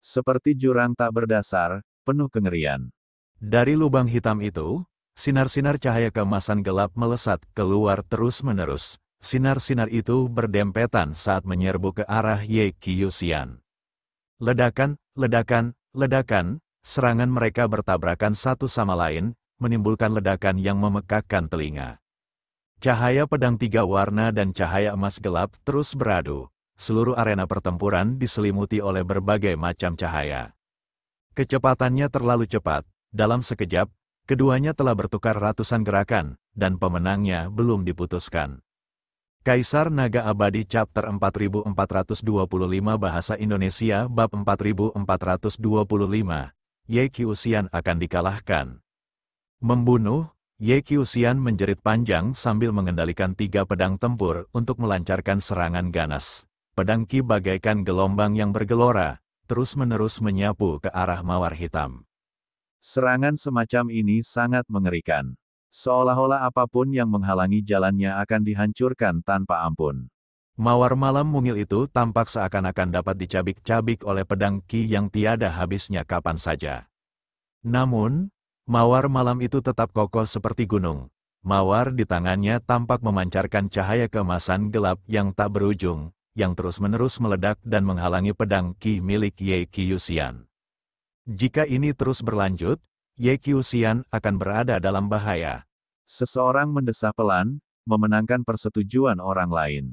Seperti jurang tak berdasar, penuh kengerian. Dari lubang hitam itu, sinar-sinar cahaya keemasan gelap melesat keluar terus-menerus. Sinar-sinar itu berdempetan saat menyerbu ke arah Ye Qiuxian. Ledakan, ledakan, ledakan, serangan mereka bertabrakan satu sama lain, menimbulkan ledakan yang memekakkan telinga. Cahaya pedang 3 warna dan cahaya emas gelap terus beradu. Seluruh arena pertempuran diselimuti oleh berbagai macam cahaya. Kecepatannya terlalu cepat. Dalam sekejap, keduanya telah bertukar ratusan gerakan, dan pemenangnya belum diputuskan. Kaisar Naga Abadi Chapter 4425 Bahasa Indonesia Bab 4425, Ye Qiuxian akan dikalahkan. Membunuh, Ye Qiuxian menjerit panjang sambil mengendalikan 3 pedang tempur untuk melancarkan serangan ganas. Pedang Qi bagaikan gelombang yang bergelora, terus-menerus menyapu ke arah mawar hitam. Serangan semacam ini sangat mengerikan. Seolah-olah apapun yang menghalangi jalannya akan dihancurkan tanpa ampun. Mawar malam mungil itu tampak seakan-akan dapat dicabik-cabik oleh pedang Qi yang tiada habisnya kapan saja. Namun, mawar malam itu tetap kokoh seperti gunung. Mawar di tangannya tampak memancarkan cahaya keemasan gelap yang tak berujung, yang terus-menerus meledak dan menghalangi pedang Qi milik Ye Qiuxian. Jika ini terus berlanjut, Ye Qiuxian akan berada dalam bahaya. Seseorang mendesah pelan, memenangkan persetujuan orang lain.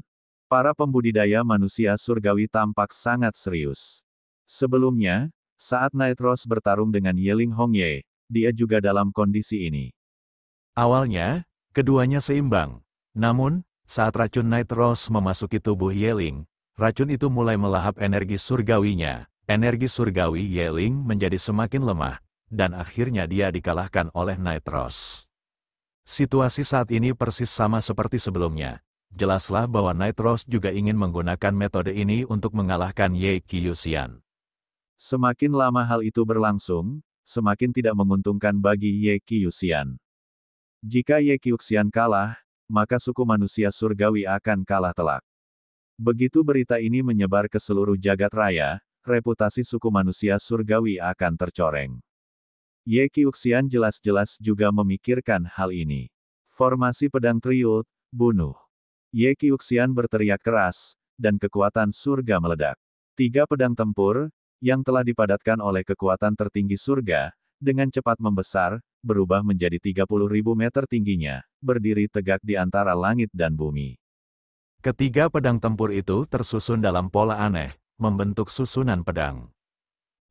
Para pembudidaya manusia surgawi tampak sangat serius. Sebelumnya, saat Night Rose bertarung dengan Yeling Hongye, dia juga dalam kondisi ini. Awalnya, keduanya seimbang. Namun, saat racun Night Rose memasuki tubuh Yeling, racun itu mulai melahap energi surgawinya. Energi surgawi Yeling menjadi semakin lemah, dan akhirnya dia dikalahkan oleh Night Rose. Situasi saat ini persis sama seperti sebelumnya. Jelaslah bahwa Night Rose juga ingin menggunakan metode ini untuk mengalahkan Ye Qiuxian. Semakin lama hal itu berlangsung, semakin tidak menguntungkan bagi Ye Qiuxian. Jika Ye Qiuxian kalah, maka suku manusia surgawi akan kalah telak. Begitu berita ini menyebar ke seluruh jagat raya, reputasi suku manusia surgawi akan tercoreng. Ye Qiuxian jelas-jelas juga memikirkan hal ini. Formasi pedang triult, bunuh. Ye Qiuxian berteriak keras, dan kekuatan surga meledak. 3 pedang tempur, yang telah dipadatkan oleh kekuatan tertinggi surga, dengan cepat membesar, berubah menjadi 30.000 meter tingginya, berdiri tegak di antara langit dan bumi. Ketiga pedang tempur itu tersusun dalam pola aneh, membentuk susunan pedang.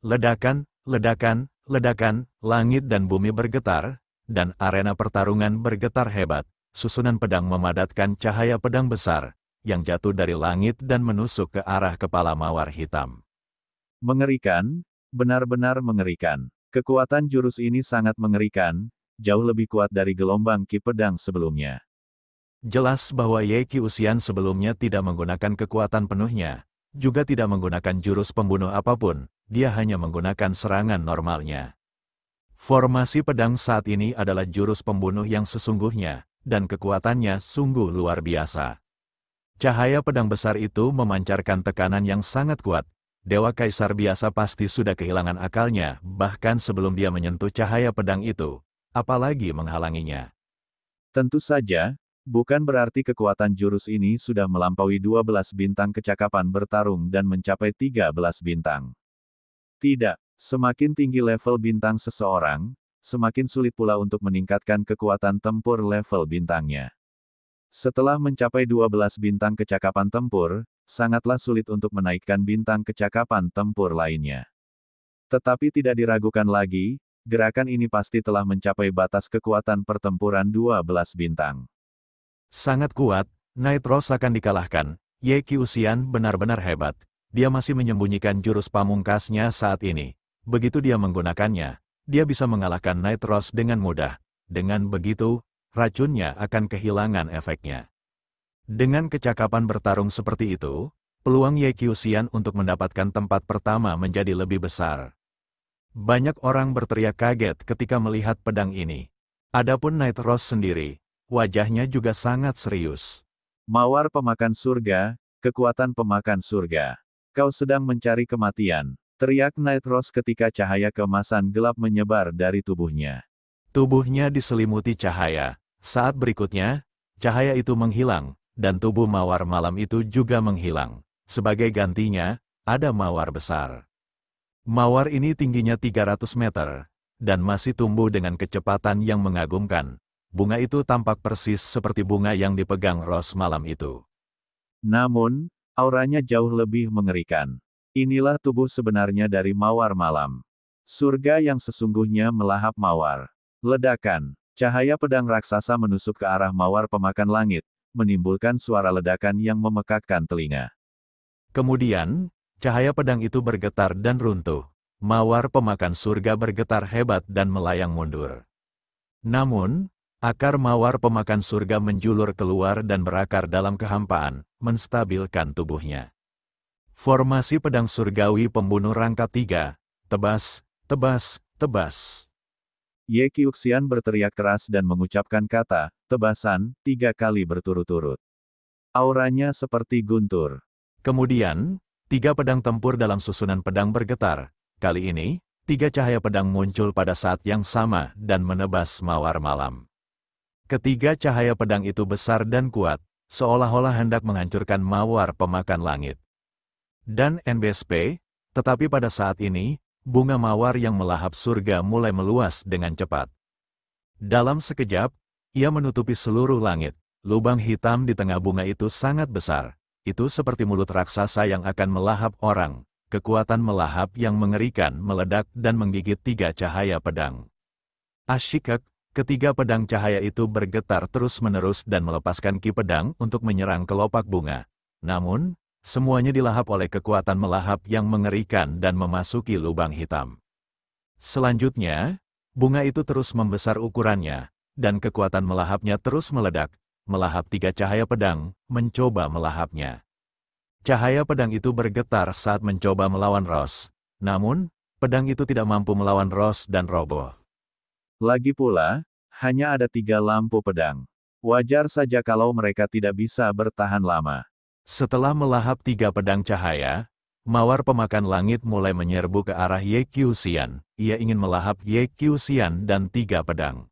Ledakan, ledakan, ledakan, langit dan bumi bergetar, dan arena pertarungan bergetar hebat. Susunan pedang memadatkan cahaya pedang besar, yang jatuh dari langit dan menusuk ke arah kepala mawar hitam. Mengerikan, benar-benar mengerikan. Kekuatan jurus ini sangat mengerikan, jauh lebih kuat dari gelombang ki pedang sebelumnya. Jelas bahwa Ye Qiuxian sebelumnya tidak menggunakan kekuatan penuhnya, juga tidak menggunakan jurus pembunuh apapun, dia hanya menggunakan serangan normalnya. Formasi pedang saat ini adalah jurus pembunuh yang sesungguhnya, dan kekuatannya sungguh luar biasa. Cahaya pedang besar itu memancarkan tekanan yang sangat kuat. Dewa Kaisar biasa pasti sudah kehilangan akalnya, bahkan sebelum dia menyentuh cahaya pedang itu, apalagi menghalanginya. Tentu saja, bukan berarti kekuatan jurus ini sudah melampaui 12 bintang kecakapan bertarung dan mencapai 13 bintang. Tidak, semakin tinggi level bintang seseorang, semakin sulit pula untuk meningkatkan kekuatan tempur level bintangnya. Setelah mencapai 12 bintang kecakapan tempur, sangatlah sulit untuk menaikkan bintang kecakapan tempur lainnya. Tetapi tidak diragukan lagi, gerakan ini pasti telah mencapai batas kekuatan pertempuran 12 bintang. Sangat kuat, Nightros akan dikalahkan. Ye Qiuxian benar-benar hebat. Dia masih menyembunyikan jurus pamungkasnya saat ini. Begitu dia menggunakannya, dia bisa mengalahkan Nightros dengan mudah. Dengan begitu, racunnya akan kehilangan efeknya. Dengan kecakapan bertarung seperti itu, peluang Ye Qiuxian untuk mendapatkan tempat pertama menjadi lebih besar. Banyak orang berteriak kaget ketika melihat pedang ini. Adapun Nightros sendiri, wajahnya juga sangat serius. Mawar pemakan surga, kekuatan pemakan surga. Kau sedang mencari kematian, teriak Nightros ketika cahaya keemasan gelap menyebar dari tubuhnya. Tubuhnya diselimuti cahaya. Saat berikutnya, cahaya itu menghilang, dan tubuh mawar malam itu juga menghilang. Sebagai gantinya, ada mawar besar. Mawar ini tingginya 300 meter, dan masih tumbuh dengan kecepatan yang mengagumkan. Bunga itu tampak persis seperti bunga yang dipegang Ros malam itu. Namun, auranya jauh lebih mengerikan. Inilah tubuh sebenarnya dari mawar malam. Surga yang sesungguhnya melahap mawar. Ledakan. Cahaya pedang raksasa menusuk ke arah mawar pemakan langit, menimbulkan suara ledakan yang memekakkan telinga. Kemudian, cahaya pedang itu bergetar dan runtuh. Mawar pemakan surga bergetar hebat dan melayang mundur. Namun, akar mawar pemakan surga menjulur keluar dan berakar dalam kehampaan, menstabilkan tubuhnya. Formasi pedang surgawi pembunuh rangkap 3, tebas, tebas, tebas. Ye Qiuxian berteriak keras dan mengucapkan kata, tebasan, 3 kali berturut-turut. Auranya seperti guntur. Kemudian, 3 pedang tempur dalam susunan pedang bergetar. Kali ini, 3 cahaya pedang muncul pada saat yang sama dan menebas mawar malam. Ketiga cahaya pedang itu besar dan kuat, seolah-olah hendak menghancurkan mawar pemakan langit. Dan NBSP, tetapi pada saat ini, bunga mawar yang melahap surga mulai meluas dengan cepat. Dalam sekejap, ia menutupi seluruh langit. Lubang hitam di tengah bunga itu sangat besar. Itu seperti mulut raksasa yang akan melahap orang. Kekuatan melahap yang mengerikan meledak dan menggigit 3 cahaya pedang. Asyikek, ketiga pedang cahaya itu bergetar terus-menerus dan melepaskan ki pedang untuk menyerang kelopak bunga. Namun, semuanya dilahap oleh kekuatan melahap yang mengerikan dan memasuki lubang hitam. Selanjutnya, bunga itu terus membesar ukurannya, dan kekuatan melahapnya terus meledak, melahap 3 cahaya pedang, mencoba melahapnya. Cahaya pedang itu bergetar saat mencoba melawan Ros. Namun, pedang itu tidak mampu melawan Ros dan roboh. Lagi pula, hanya ada 3 lampu pedang. Wajar saja kalau mereka tidak bisa bertahan lama. Setelah melahap 3 pedang cahaya, mawar pemakan langit mulai menyerbu ke arah Ye Qiuxian. Ia ingin melahap Ye Qiuxian dan 3 pedang.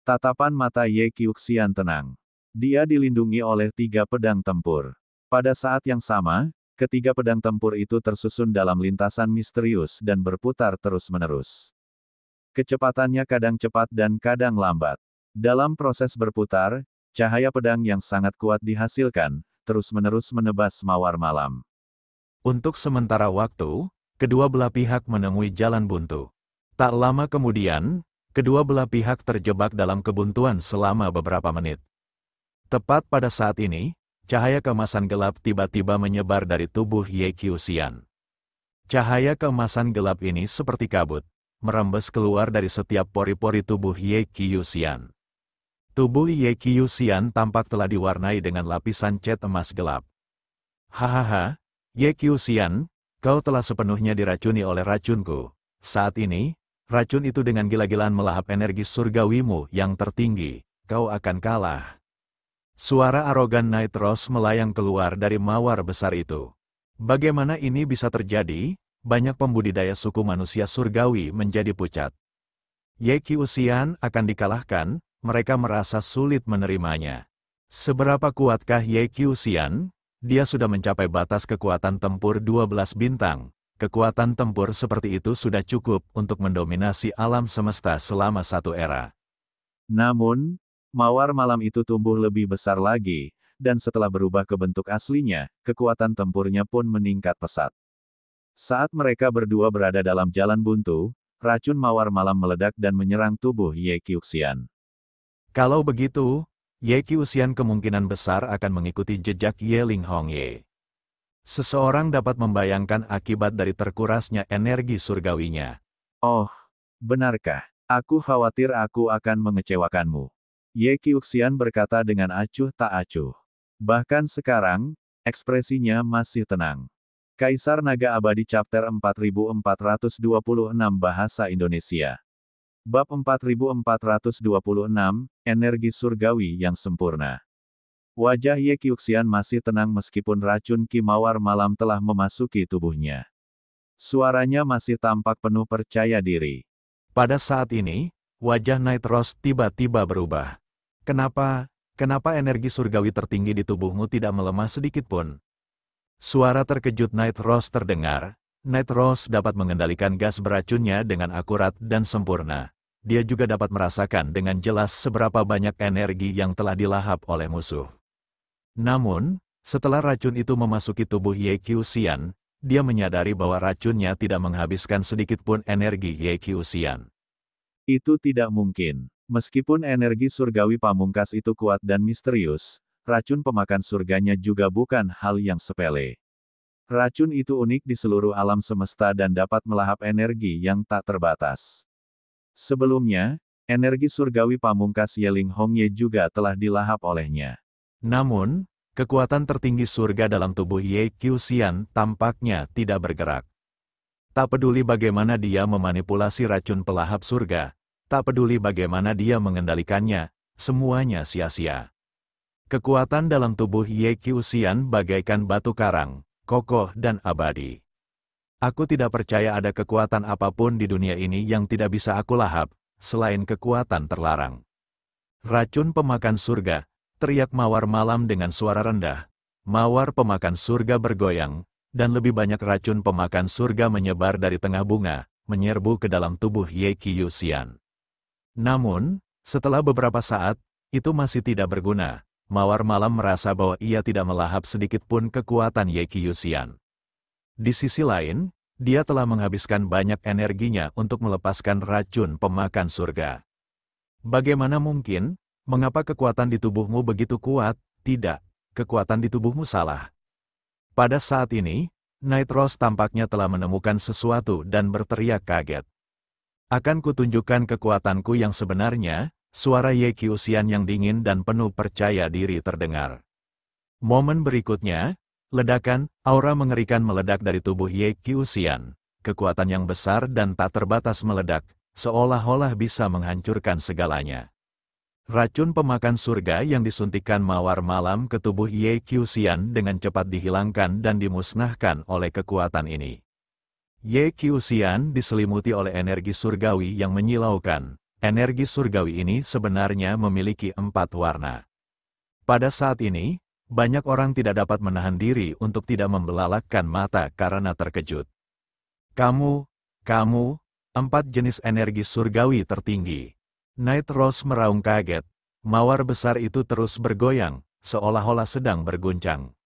Tatapan mata Ye Qiuxian tenang. Dia dilindungi oleh 3 pedang tempur. Pada saat yang sama, ketiga pedang tempur itu tersusun dalam lintasan misterius dan berputar terus-menerus. Kecepatannya kadang cepat dan kadang lambat. Dalam proses berputar, cahaya pedang yang sangat kuat dihasilkan, terus-menerus menebas mawar malam. Untuk sementara waktu, kedua belah pihak menemui jalan buntu. Tak lama kemudian, kedua belah pihak terjebak dalam kebuntuan selama beberapa menit. Tepat pada saat ini, cahaya keemasan gelap tiba-tiba menyebar dari tubuh Ye Qiuxian. Cahaya keemasan gelap ini seperti kabut. merembes keluar dari setiap pori-pori tubuh Ye Qiuxian. Tubuh Ye Qiuxian tampak telah diwarnai dengan lapisan cat emas gelap. Hahaha, Ye Qiuxian, kau telah sepenuhnya diracuni oleh racunku. Saat ini, racun itu dengan gila-gilaan melahap energi surgawimu yang tertinggi. Kau akan kalah. Suara arogan Night Rose melayang keluar dari mawar besar itu. Bagaimana ini bisa terjadi? Banyak pembudidaya suku manusia surgawi menjadi pucat. Ye Qiuxian akan dikalahkan, mereka merasa sulit menerimanya. Seberapa kuatkah Ye Qiuxian? Dia sudah mencapai batas kekuatan tempur 12 bintang. Kekuatan tempur seperti itu sudah cukup untuk mendominasi alam semesta selama satu era. Namun, mawar malam itu tumbuh lebih besar lagi, dan setelah berubah ke bentuk aslinya, kekuatan tempurnya pun meningkat pesat. Saat mereka berdua berada dalam jalan buntu, racun mawar malam meledak dan menyerang tubuh Ye Qiuxian. Kalau begitu, Ye Qiuxian kemungkinan besar akan mengikuti jejak Ye Ling Hongye. Seseorang dapat membayangkan akibat dari terkurasnya energi surgawinya. Oh, benarkah? Aku khawatir aku akan mengecewakanmu. Ye Qiuxian berkata dengan acuh tak acuh. Bahkan sekarang, ekspresinya masih tenang. Kaisar Naga Abadi Chapter 4426 Bahasa Indonesia. Bab 4426, Energi Surgawi yang Sempurna. Wajah Ye Qiuxian masih tenang meskipun racun Ki Mawar Malam telah memasuki tubuhnya. Suaranya masih tampak penuh percaya diri. Pada saat ini, wajah Night Rose tiba-tiba berubah. Kenapa energi surgawi tertinggi di tubuhmu tidak melemah sedikitpun? Suara terkejut Night Rose terdengar. Night Rose dapat mengendalikan gas beracunnya dengan akurat dan sempurna. Dia juga dapat merasakan dengan jelas seberapa banyak energi yang telah dilahap oleh musuh. Namun, setelah racun itu memasuki tubuh Ye Qiuxian, dia menyadari bahwa racunnya tidak menghabiskan sedikitpun energi Ye Qiuxian. Itu tidak mungkin. Meskipun energi surgawi pamungkas itu kuat dan misterius, racun pemakan surganya juga bukan hal yang sepele. Racun itu unik di seluruh alam semesta dan dapat melahap energi yang tak terbatas. Sebelumnya, energi surgawi pamungkas Ye Ling Hongye juga telah dilahap olehnya. Namun, kekuatan tertinggi surga dalam tubuh Ye Qiuxian tampaknya tidak bergerak. Tak peduli bagaimana dia memanipulasi racun pelahap surga, tak peduli bagaimana dia mengendalikannya, semuanya sia-sia. Kekuatan dalam tubuh Ye Qiuxian bagaikan batu karang, kokoh dan abadi. Aku tidak percaya ada kekuatan apapun di dunia ini yang tidak bisa aku lahap, selain kekuatan terlarang. Racun pemakan surga, teriak mawar malam dengan suara rendah. Mawar pemakan surga bergoyang, dan lebih banyak racun pemakan surga menyebar dari tengah bunga, menyerbu ke dalam tubuh Ye Qiuxian. Namun, setelah beberapa saat, itu masih tidak berguna. Mawar malam merasa bahwa ia tidak melahap sedikit pun kekuatan Ye Qiuxian. Di sisi lain, dia telah menghabiskan banyak energinya untuk melepaskan racun pemakan surga. Bagaimana mungkin? Mengapa kekuatan di tubuhmu begitu kuat? Tidak, kekuatan di tubuhmu salah. Pada saat ini, Night Rose tampaknya telah menemukan sesuatu dan berteriak kaget. Akan kutunjukkan kekuatanku yang sebenarnya. Suara Ye Qiuxian yang dingin dan penuh percaya diri terdengar. Momen berikutnya, ledakan, aura mengerikan meledak dari tubuh Ye Qiuxian. Kekuatan yang besar dan tak terbatas meledak, seolah-olah bisa menghancurkan segalanya. Racun pemakan surga yang disuntikkan mawar malam ke tubuh Ye Qiuxian dengan cepat dihilangkan dan dimusnahkan oleh kekuatan ini. Ye Qiuxian diselimuti oleh energi surgawi yang menyilaukan. Energi surgawi ini sebenarnya memiliki 4 warna. Pada saat ini, banyak orang tidak dapat menahan diri untuk tidak membelalakkan mata karena terkejut. Kamu, 4 jenis energi surgawi tertinggi. Night Rose meraung kaget. Mawar besar itu terus bergoyang, seolah-olah sedang berguncang.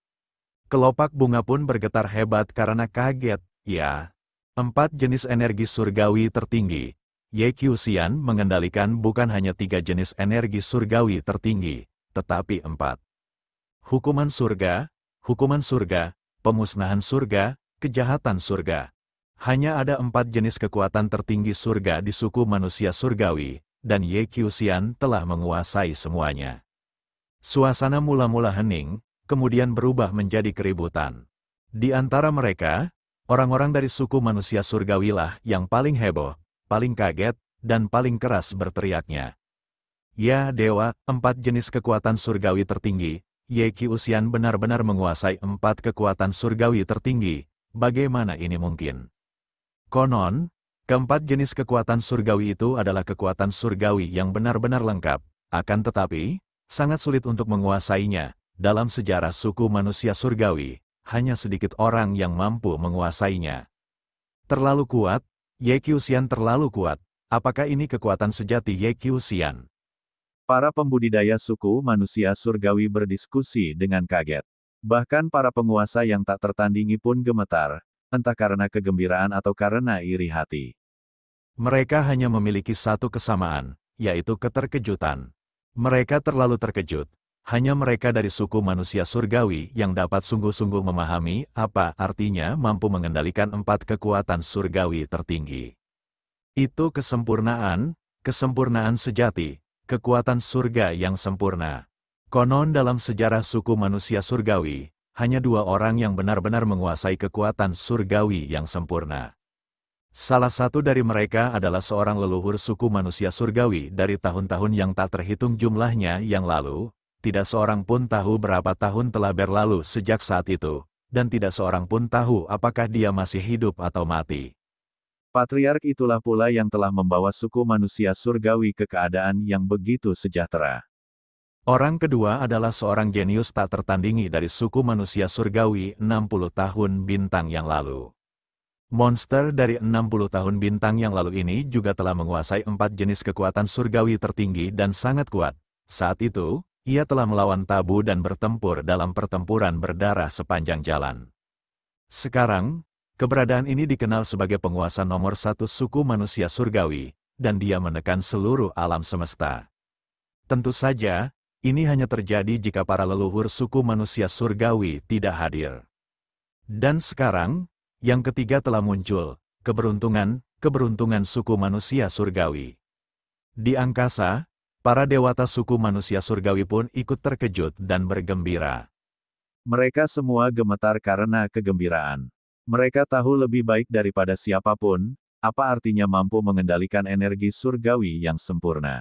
Kelopak bunga pun bergetar hebat karena kaget, ya. 4 jenis energi surgawi tertinggi. Ye Qiuxian mengendalikan bukan hanya 3 jenis energi surgawi tertinggi, tetapi 4. Hukuman surga, pemusnahan surga, kejahatan surga. Hanya ada 4 jenis kekuatan tertinggi surga di suku manusia surgawi, dan Ye Qiuxian telah menguasai semuanya. Suasana mula-mula hening, kemudian berubah menjadi keributan. Di antara mereka, orang-orang dari suku manusia surgawilah yang paling heboh, paling kaget, dan paling keras berteriaknya. Ya dewa, 4 jenis kekuatan surgawi tertinggi, Ye Qiuxian benar-benar menguasai 4 kekuatan surgawi tertinggi, bagaimana ini mungkin? Konon, keempat jenis kekuatan surgawi itu adalah kekuatan surgawi yang benar-benar lengkap, akan tetapi, sangat sulit untuk menguasainya. Dalam sejarah suku manusia surgawi, hanya sedikit orang yang mampu menguasainya. Terlalu kuat, Ye Qiuxian terlalu kuat. Apakah ini kekuatan sejati Ye Qiuxian? Para pembudidaya suku manusia surgawi berdiskusi dengan kaget. Bahkan para penguasa yang tak tertandingi pun gemetar, entah karena kegembiraan atau karena iri hati. Mereka hanya memiliki satu kesamaan, yaitu keterkejutan. Mereka terlalu terkejut. Hanya mereka dari suku manusia surgawi yang dapat sungguh-sungguh memahami apa artinya mampu mengendalikan 4 kekuatan surgawi tertinggi. Itu kesempurnaan, kesempurnaan sejati, kekuatan surga yang sempurna. Konon dalam sejarah suku manusia surgawi, hanya 2 orang yang benar-benar menguasai kekuatan surgawi yang sempurna. Salah satu dari mereka adalah seorang leluhur suku manusia surgawi dari tahun-tahun yang tak terhitung jumlahnya yang lalu. Tidak seorang pun tahu berapa tahun telah berlalu sejak saat itu, dan tidak seorang pun tahu apakah dia masih hidup atau mati. Patriark itulah pula yang telah membawa suku manusia surgawi ke keadaan yang begitu sejahtera. Orang kedua adalah seorang jenius tak tertandingi dari suku manusia surgawi 60 tahun bintang yang lalu. Monster dari 60 tahun bintang yang lalu ini juga telah menguasai 4 jenis kekuatan surgawi tertinggi dan sangat kuat. Saat itu, ia telah melawan tabu dan bertempur dalam pertempuran berdarah sepanjang jalan. Sekarang, keberadaan ini dikenal sebagai penguasa nomor 1 suku manusia surgawi, dan dia menekan seluruh alam semesta. Tentu saja, ini hanya terjadi jika para leluhur suku manusia surgawi tidak hadir. Dan sekarang, yang ketiga telah muncul, keberuntungan suku manusia surgawi. Di angkasa, para dewata suku manusia surgawi pun ikut terkejut dan bergembira. Mereka semua gemetar karena kegembiraan. Mereka tahu lebih baik daripada siapapun, apa artinya mampu mengendalikan energi surgawi yang sempurna.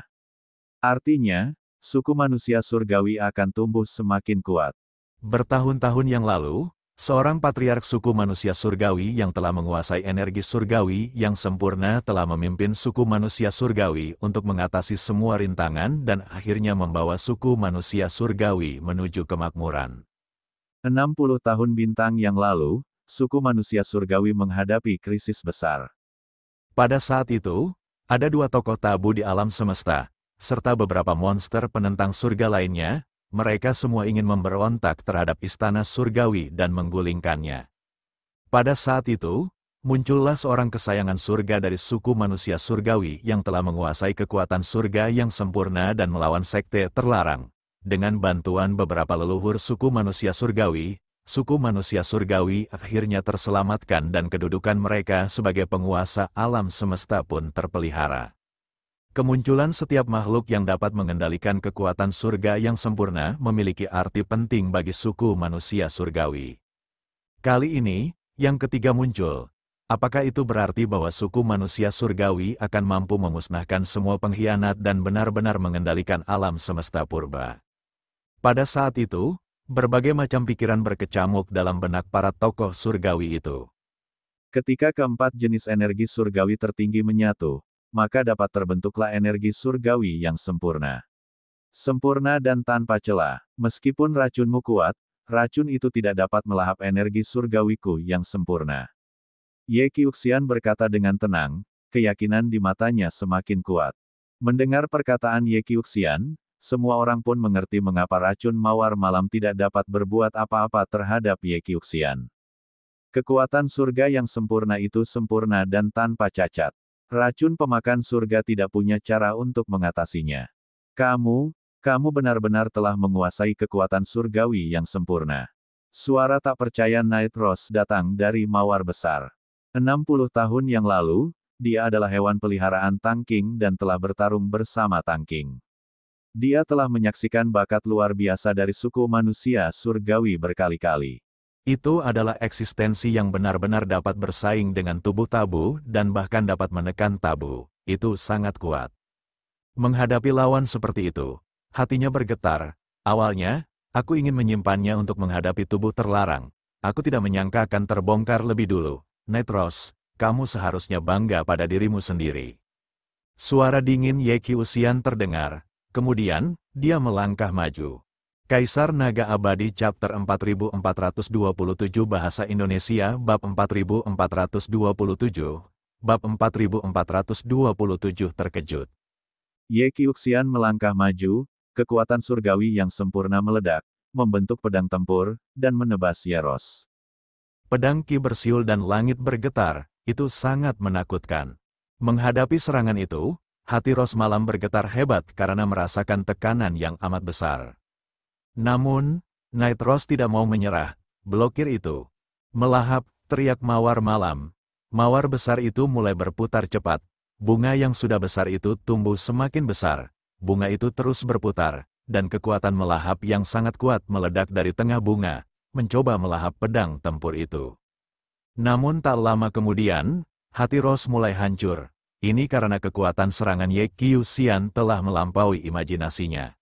Artinya, suku manusia surgawi akan tumbuh semakin kuat. Bertahun-tahun yang lalu, seorang patriark suku manusia surgawi yang telah menguasai energi surgawi yang sempurna telah memimpin suku manusia surgawi untuk mengatasi semua rintangan dan akhirnya membawa suku manusia surgawi menuju kemakmuran. 60 tahun bintang yang lalu, suku manusia surgawi menghadapi krisis besar. Pada saat itu, ada 2 tokoh tabu di alam semesta, serta beberapa monster penentang surga lainnya. Mereka semua ingin memberontak terhadap istana surgawi dan menggulingkannya. Pada saat itu, muncullah seorang kesayangan surga dari suku manusia surgawi yang telah menguasai kekuatan surga yang sempurna dan melawan sekte terlarang. Dengan bantuan beberapa leluhur suku manusia surgawi akhirnya terselamatkan dan kedudukan mereka sebagai penguasa alam semesta pun terpelihara. Kemunculan setiap makhluk yang dapat mengendalikan kekuatan surga yang sempurna memiliki arti penting bagi suku manusia surgawi. Kali ini, yang ketiga muncul. Apakah itu berarti bahwa suku manusia surgawi akan mampu memusnahkan semua pengkhianat dan benar-benar mengendalikan alam semesta purba? Pada saat itu, berbagai macam pikiran berkecamuk dalam benak para tokoh surgawi itu. Ketika keempat jenis energi surgawi tertinggi menyatu, maka dapat terbentuklah energi surgawi yang sempurna. Sempurna dan tanpa celah. Meskipun racunmu kuat, racun itu tidak dapat melahap energi surgawiku yang sempurna. Ye Qiuxian berkata dengan tenang, keyakinan di matanya semakin kuat. Mendengar perkataan Ye Qiuxian, semua orang pun mengerti mengapa racun mawar malam tidak dapat berbuat apa-apa terhadap Ye Qiuxian. Kekuatan surga yang sempurna itu sempurna dan tanpa cacat. Racun pemakan surga tidak punya cara untuk mengatasinya. Kamu benar-benar telah menguasai kekuatan surgawi yang sempurna. Suara tak percaya Night Rose datang dari mawar besar. 60 tahun yang lalu, dia adalah hewan peliharaan Tang Qing dan telah bertarung bersama Tang Qing. Dia telah menyaksikan bakat luar biasa dari suku manusia surgawi berkali-kali. Itu adalah eksistensi yang benar-benar dapat bersaing dengan tubuh tabu dan bahkan dapat menekan tabu. Itu sangat kuat. Menghadapi lawan seperti itu, hatinya bergetar. Awalnya, aku ingin menyimpannya untuk menghadapi tubuh terlarang. Aku tidak menyangka akan terbongkar lebih dulu. Nightros, kamu seharusnya bangga pada dirimu sendiri. Suara dingin Ye Qiuxian terdengar. Kemudian, dia melangkah maju. Kaisar Naga Abadi Chapter 4427 Bahasa Indonesia Bab 4427 Bab 4427 Terkejut. Ye Qiuxian melangkah maju, kekuatan surgawi yang sempurna meledak, membentuk pedang tempur, dan menebas Yeros. Pedang Qi bersiul dan langit bergetar, itu sangat menakutkan. Menghadapi serangan itu, hati Ros Malam bergetar hebat karena merasakan tekanan yang amat besar. Namun, Nightros tidak mau menyerah, blokir itu. Melahap, teriak Mawar Malam. Mawar besar itu mulai berputar cepat. Bunga yang sudah besar itu tumbuh semakin besar. Bunga itu terus berputar, dan kekuatan melahap yang sangat kuat meledak dari tengah bunga, mencoba melahap pedang tempur itu. Namun tak lama kemudian, hati Ros mulai hancur. Ini karena kekuatan serangan Ye Qiuxian telah melampaui imajinasinya.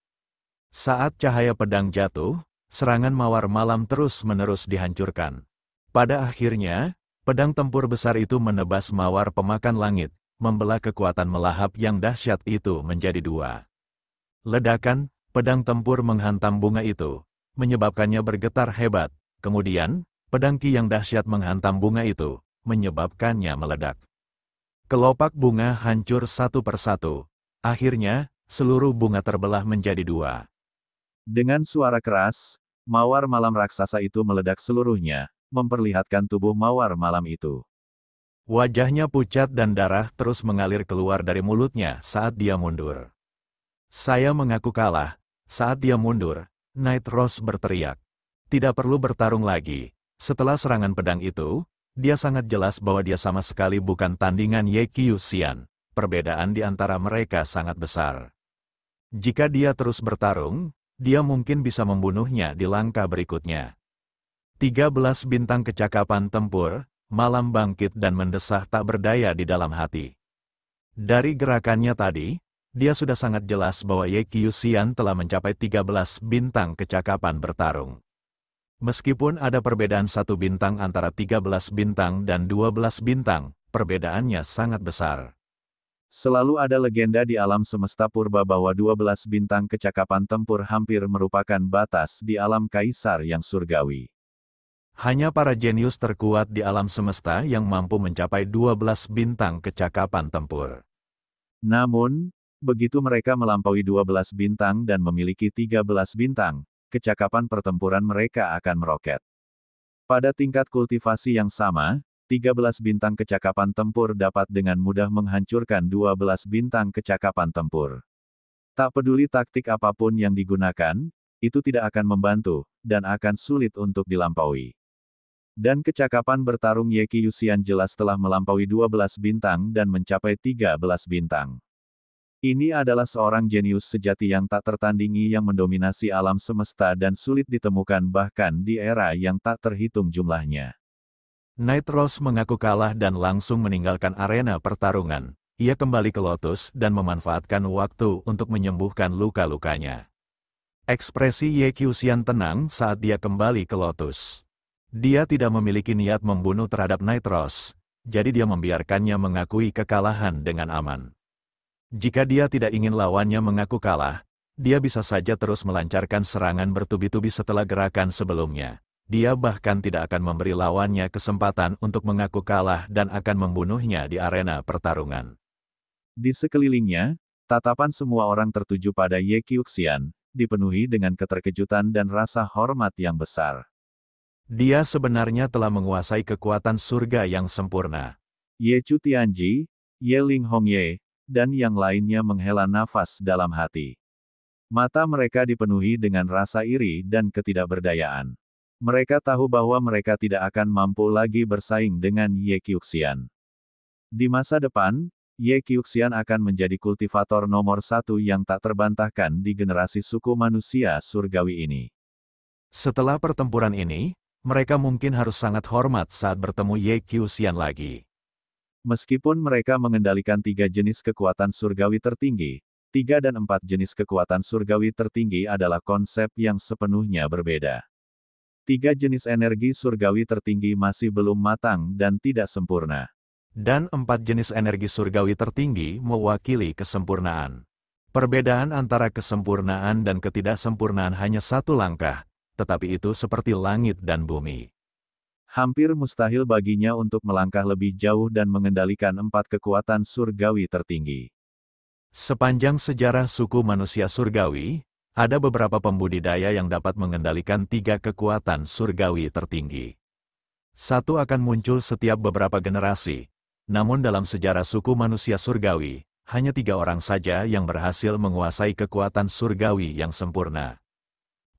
Saat cahaya pedang jatuh, serangan Mawar Malam terus-menerus dihancurkan. Pada akhirnya, pedang tempur besar itu menebas mawar pemakan langit, membelah kekuatan melahap yang dahsyat itu menjadi dua. Ledakan, pedang tempur menghantam bunga itu, menyebabkannya bergetar hebat. Kemudian, pedang Qi yang dahsyat menghantam bunga itu, menyebabkannya meledak. Kelopak bunga hancur satu persatu. Akhirnya, seluruh bunga terbelah menjadi dua. Dengan suara keras, Mawar Malam raksasa itu meledak seluruhnya, memperlihatkan tubuh Mawar Malam itu. Wajahnya pucat dan darah terus mengalir keluar dari mulutnya saat dia mundur. Saya mengaku kalah. Saat dia mundur, Nightros berteriak. Tidak perlu bertarung lagi. Setelah serangan pedang itu, dia sangat jelas bahwa dia sama sekali bukan tandingan Ye Qiuxian. Perbedaan di antara mereka sangat besar. Jika dia terus bertarung, dia mungkin bisa membunuhnya di langkah berikutnya. 13 bintang kecakapan tempur, Malam bangkit dan mendesah tak berdaya di dalam hati. Dari gerakannya tadi, dia sudah sangat jelas bahwa Ye Qiuxian telah mencapai 13 bintang kecakapan bertarung. Meskipun ada perbedaan 1 bintang antara 13 bintang dan 12 bintang, perbedaannya sangat besar. Selalu ada legenda di alam semesta purba bahwa 12 bintang kecakapan tempur hampir merupakan batas di alam kaisar yang surgawi. Hanya para jenius terkuat di alam semesta yang mampu mencapai 12 bintang kecakapan tempur. Namun, begitu mereka melampaui 12 bintang dan memiliki 13 bintang, kecakapan pertempuran mereka akan meroket. Pada tingkat kultivasi yang sama, 13 bintang kecakapan tempur dapat dengan mudah menghancurkan 12 bintang kecakapan tempur. Tak peduli taktik apapun yang digunakan, itu tidak akan membantu, dan akan sulit untuk dilampaui. Dan kecakapan bertarung Ye Qiuxian jelas telah melampaui 12 bintang dan mencapai 13 bintang. Ini adalah seorang jenius sejati yang tak tertandingi yang mendominasi alam semesta dan sulit ditemukan bahkan di era yang tak terhitung jumlahnya. Nightros mengaku kalah dan langsung meninggalkan arena pertarungan. Ia kembali ke Lotus dan memanfaatkan waktu untuk menyembuhkan luka-lukanya. Ekspresi Ye Qiuxian tenang saat dia kembali ke Lotus. Dia tidak memiliki niat membunuh terhadap Nightros, jadi dia membiarkannya mengakui kekalahan dengan aman. Jika dia tidak ingin lawannya mengaku kalah, dia bisa saja terus melancarkan serangan bertubi-tubi setelah gerakan sebelumnya. Dia bahkan tidak akan memberi lawannya kesempatan untuk mengaku kalah dan akan membunuhnya di arena pertarungan. Di sekelilingnya, tatapan semua orang tertuju pada Ye Qiuxian, dipenuhi dengan keterkejutan dan rasa hormat yang besar. Dia sebenarnya telah menguasai kekuatan surga yang sempurna. Ye Chu Tianji, Ye Ling Hongye, dan yang lainnya menghela nafas dalam hati. Mata mereka dipenuhi dengan rasa iri dan ketidakberdayaan. Mereka tahu bahwa mereka tidak akan mampu lagi bersaing dengan Ye Qiuxian. Di masa depan, Ye Qiuxian akan menjadi kultivator nomor 1 yang tak terbantahkan di generasi suku manusia surgawi ini. Setelah pertempuran ini, mereka mungkin harus sangat hormat saat bertemu Ye Qiuxian lagi. Meskipun mereka mengendalikan 3 jenis kekuatan surgawi tertinggi, 3 dan 4 jenis kekuatan surgawi tertinggi adalah konsep yang sepenuhnya berbeda. 3 jenis energi surgawi tertinggi masih belum matang dan tidak sempurna. Dan 4 jenis energi surgawi tertinggi mewakili kesempurnaan. Perbedaan antara kesempurnaan dan ketidaksempurnaan hanya satu langkah, tetapi itu seperti langit dan bumi. Hampir mustahil baginya untuk melangkah lebih jauh dan mengendalikan 4 kekuatan surgawi tertinggi. Sepanjang sejarah suku manusia surgawi, ada beberapa pembudidaya yang dapat mengendalikan 3 kekuatan surgawi tertinggi. Satu akan muncul setiap beberapa generasi, namun dalam sejarah suku manusia surgawi, hanya 3 orang saja yang berhasil menguasai kekuatan surgawi yang sempurna.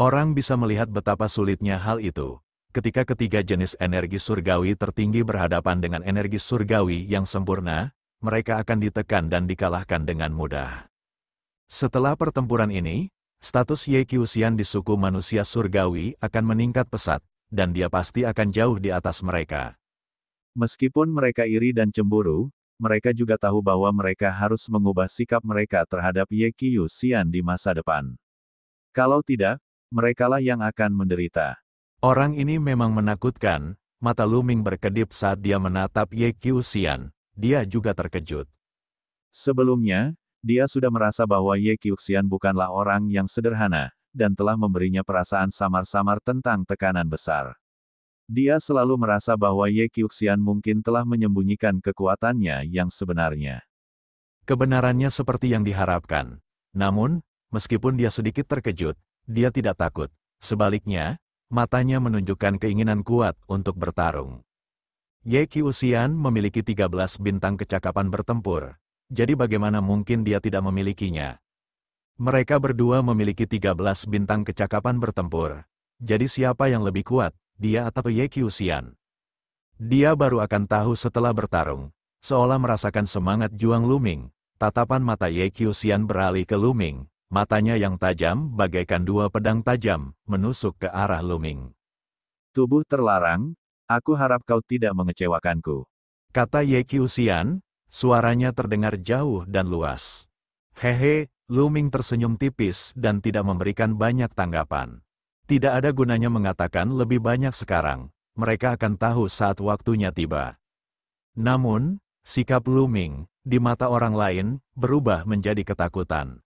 Orang bisa melihat betapa sulitnya hal itu, ketika ketiga jenis energi surgawi tertinggi berhadapan dengan energi surgawi yang sempurna, mereka akan ditekan dan dikalahkan dengan mudah. Setelah pertempuran ini, status Ye Qiuxian di suku manusia surgawi akan meningkat pesat, dan dia pasti akan jauh di atas mereka. Meskipun mereka iri dan cemburu, mereka juga tahu bahwa mereka harus mengubah sikap mereka terhadap Ye Qiuxian di masa depan. Kalau tidak, merekalah yang akan menderita. Orang ini memang menakutkan, mata Luming berkedip saat dia menatap Ye Qiuxian, dia juga terkejut. Sebelumnya, dia sudah merasa bahwa Ye Qiuxian bukanlah orang yang sederhana, dan telah memberinya perasaan samar-samar tentang tekanan besar. Dia selalu merasa bahwa Ye Qiuxian mungkin telah menyembunyikan kekuatannya yang sebenarnya. Kebenarannya seperti yang diharapkan. Namun, meskipun dia sedikit terkejut, dia tidak takut. Sebaliknya, matanya menunjukkan keinginan kuat untuk bertarung. Ye Qiuxian memiliki 13 bintang kecakapan bertempur. Jadi bagaimana mungkin dia tidak memilikinya? Mereka berdua memiliki 13 bintang kecakapan bertempur. Jadi siapa yang lebih kuat, dia atau Ye Qiuxian? Dia baru akan tahu setelah bertarung. Seolah merasakan semangat juang Luming, tatapan mata Ye Qiuxian beralih ke Luming, matanya yang tajam bagaikan 2 pedang tajam, menusuk ke arah Luming. Tubuh terlarang, aku harap kau tidak mengecewakanku, kata Ye Qiuxian. Suaranya terdengar jauh dan luas. Hehe, Luming tersenyum tipis dan tidak memberikan banyak tanggapan. Tidak ada gunanya mengatakan lebih banyak sekarang, mereka akan tahu saat waktunya tiba. Namun, sikap Luming, di mata orang lain, berubah menjadi ketakutan.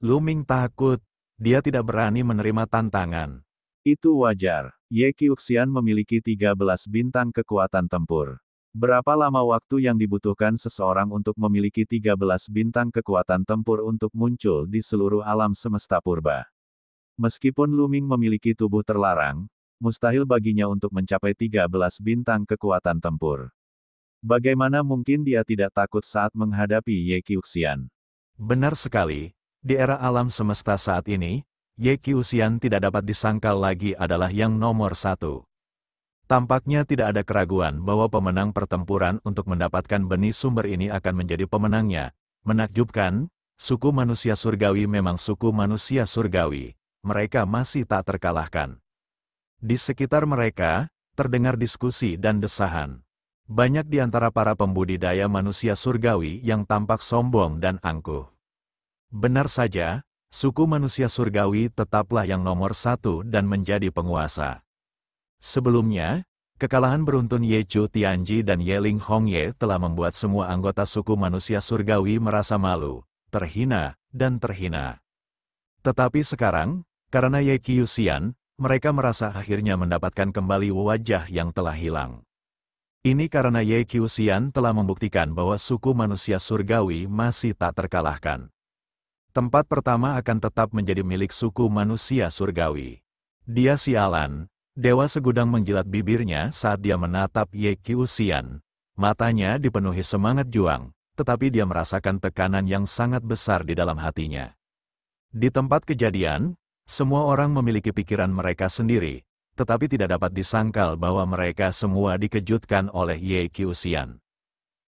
Luming takut, dia tidak berani menerima tantangan. Itu wajar. Ye Qiuxian memiliki 13 bintang kekuatan tempur. Berapa lama waktu yang dibutuhkan seseorang untuk memiliki 13 bintang kekuatan tempur untuk muncul di seluruh alam semesta purba? Meskipun Luming memiliki tubuh terlarang, mustahil baginya untuk mencapai 13 bintang kekuatan tempur. Bagaimana mungkin dia tidak takut saat menghadapi Ye Qiuxian? Benar sekali, di era alam semesta saat ini, Ye Qiuxian tidak dapat disangkal lagi adalah yang nomor 1. Tampaknya tidak ada keraguan bahwa pemenang pertempuran untuk mendapatkan benih sumber ini akan menjadi pemenangnya. Menakjubkan, suku manusia surgawi memang suku manusia surgawi. Mereka masih tak terkalahkan. Di sekitar mereka, terdengar diskusi dan desahan. Banyak di antara para pembudidaya manusia surgawi yang tampak sombong dan angkuh. Benar saja, suku manusia surgawi tetaplah yang nomor 1 dan menjadi penguasa. Sebelumnya, kekalahan beruntun Ye Chu Tianji dan Ye Ling Hongye telah membuat semua anggota suku manusia surgawi merasa malu, terhina, dan terhina. Tetapi sekarang, karena Ye Qiuxian, mereka merasa akhirnya mendapatkan kembali wajah yang telah hilang. Ini karena Ye Qiuxian telah membuktikan bahwa suku manusia surgawi masih tak terkalahkan. Tempat pertama akan tetap menjadi milik suku manusia surgawi. Dia sialan. Dewa segudang menjilat bibirnya saat dia menatap Ye Qiuxian. Matanya dipenuhi semangat juang, tetapi dia merasakan tekanan yang sangat besar di dalam hatinya. Di tempat kejadian, semua orang memiliki pikiran mereka sendiri, tetapi tidak dapat disangkal bahwa mereka semua dikejutkan oleh Ye Qiuxian.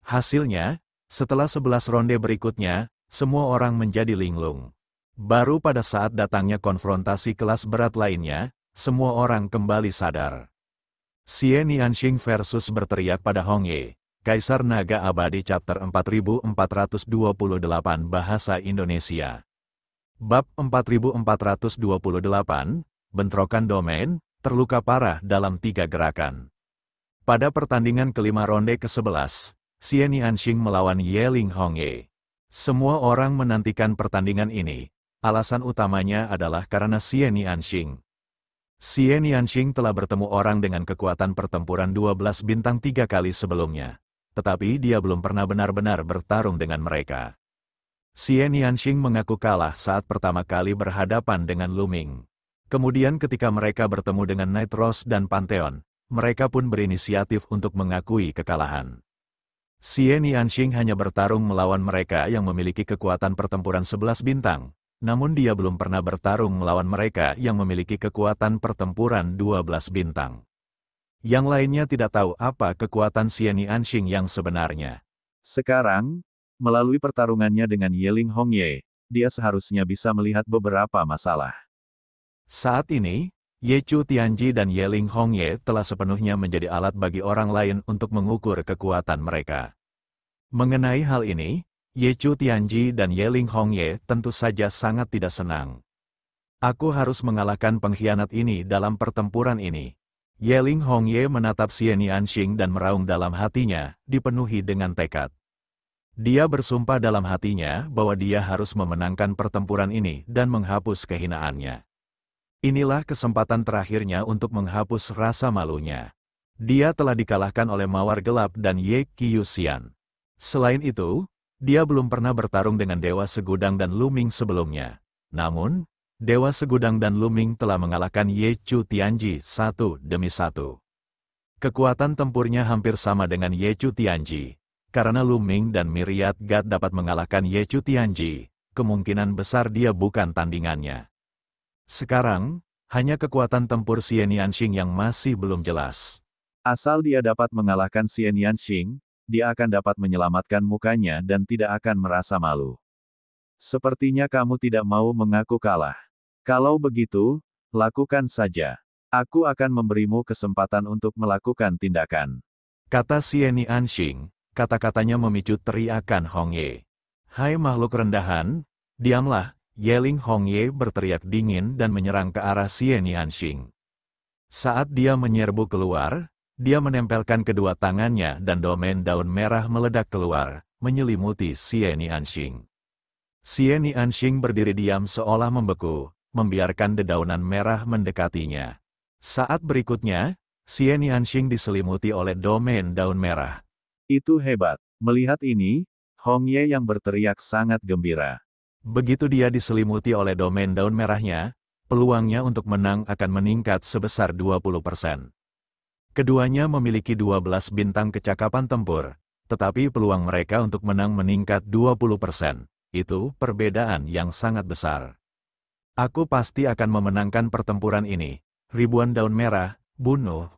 Hasilnya, setelah 11 ronde berikutnya, semua orang menjadi linglung. Baru pada saat datangnya konfrontasi kelas berat lainnya, semua orang kembali sadar. Xie Nianxing versus berteriak pada Hong Ye, Kaisar Naga Abadi Chapter 4428 Bahasa Indonesia. Bab 4428, Bentrokan Domain, terluka parah dalam 3 gerakan. Pada pertandingan kelima ronde ke-11, Xie Nianxing melawan Ye Ling Hongye. Semua orang menantikan pertandingan ini. Alasan utamanya adalah karena Xie Nianxing. Xie Nianxing telah bertemu orang dengan kekuatan pertempuran 12 bintang 3 kali sebelumnya. Tetapi dia belum pernah benar-benar bertarung dengan mereka. Xie Nianxing mengaku kalah saat pertama kali berhadapan dengan Lu Ming. Kemudian ketika mereka bertemu dengan Night Rose dan Pantheon, mereka pun berinisiatif untuk mengakui kekalahan. Xie Nianxing hanya bertarung melawan mereka yang memiliki kekuatan pertempuran 11 bintang, namun dia belum pernah bertarung melawan mereka yang memiliki kekuatan pertempuran 12 bintang. Yang lainnya tidak tahu apa kekuatan Xie Nianxing yang sebenarnya. Sekarang, melalui pertarungannya dengan Ye Ling Hongye, dia seharusnya bisa melihat beberapa masalah. Saat ini, Ye Chu Tianji dan Ye Ling Hongye telah sepenuhnya menjadi alat bagi orang lain untuk mengukur kekuatan mereka. Mengenai hal ini, Ye Chu Tianji dan Ye Ling Hongye tentu saja sangat tidak senang. Aku harus mengalahkan pengkhianat ini dalam pertempuran ini. Ye Ling Hongye menatap Xie Nianxing dan meraung dalam hatinya, dipenuhi dengan tekad. Dia bersumpah dalam hatinya bahwa dia harus memenangkan pertempuran ini dan menghapus kehinaannya. Inilah kesempatan terakhirnya untuk menghapus rasa malunya. Dia telah dikalahkan oleh Mawar Gelap dan Ye Qiuxian. Selain itu, dia belum pernah bertarung dengan Dewa Segudang dan Lu Ming sebelumnya. Namun, Dewa Segudang dan Lu Ming telah mengalahkan Ye Chu Tianji 1 demi 1. Kekuatan tempurnya hampir sama dengan Ye Chu Tianji. Karena Lu Ming dan Myriad God dapat mengalahkan Ye Chu Tianji, kemungkinan besar dia bukan tandingannya. Sekarang, hanya kekuatan tempur Xie Nianxing yang masih belum jelas. Asal dia dapat mengalahkan Xie Nianxing, dia akan dapat menyelamatkan mukanya dan tidak akan merasa malu. Sepertinya kamu tidak mau mengaku kalah. Kalau begitu, lakukan saja. Aku akan memberimu kesempatan untuk melakukan tindakan. Kata Xie Nianxing, kata-katanya memicu teriakan Hong Ye. Hai makhluk rendahan, diamlah. Ye Ling Hongye berteriak dingin dan menyerang ke arah Xie Nianxing. Saat dia menyerbu keluar, dia menempelkan kedua tangannya dan domain daun merah meledak keluar, menyelimuti Xie Nianxing. Xie Nianxing berdiri diam seolah membeku, membiarkan dedaunan merah mendekatinya. Saat berikutnya, Xie Nianxing diselimuti oleh domain daun merah. Itu hebat. Melihat ini, Hongye yang berteriak sangat gembira. Begitu dia diselimuti oleh domain daun merahnya, peluangnya untuk menang akan meningkat sebesar 20%. Keduanya memiliki 12 bintang kecakapan tempur, tetapi peluang mereka untuk menang meningkat 20%. Itu perbedaan yang sangat besar. Aku pasti akan memenangkan pertempuran ini. Ribuan daun merah, bunuh.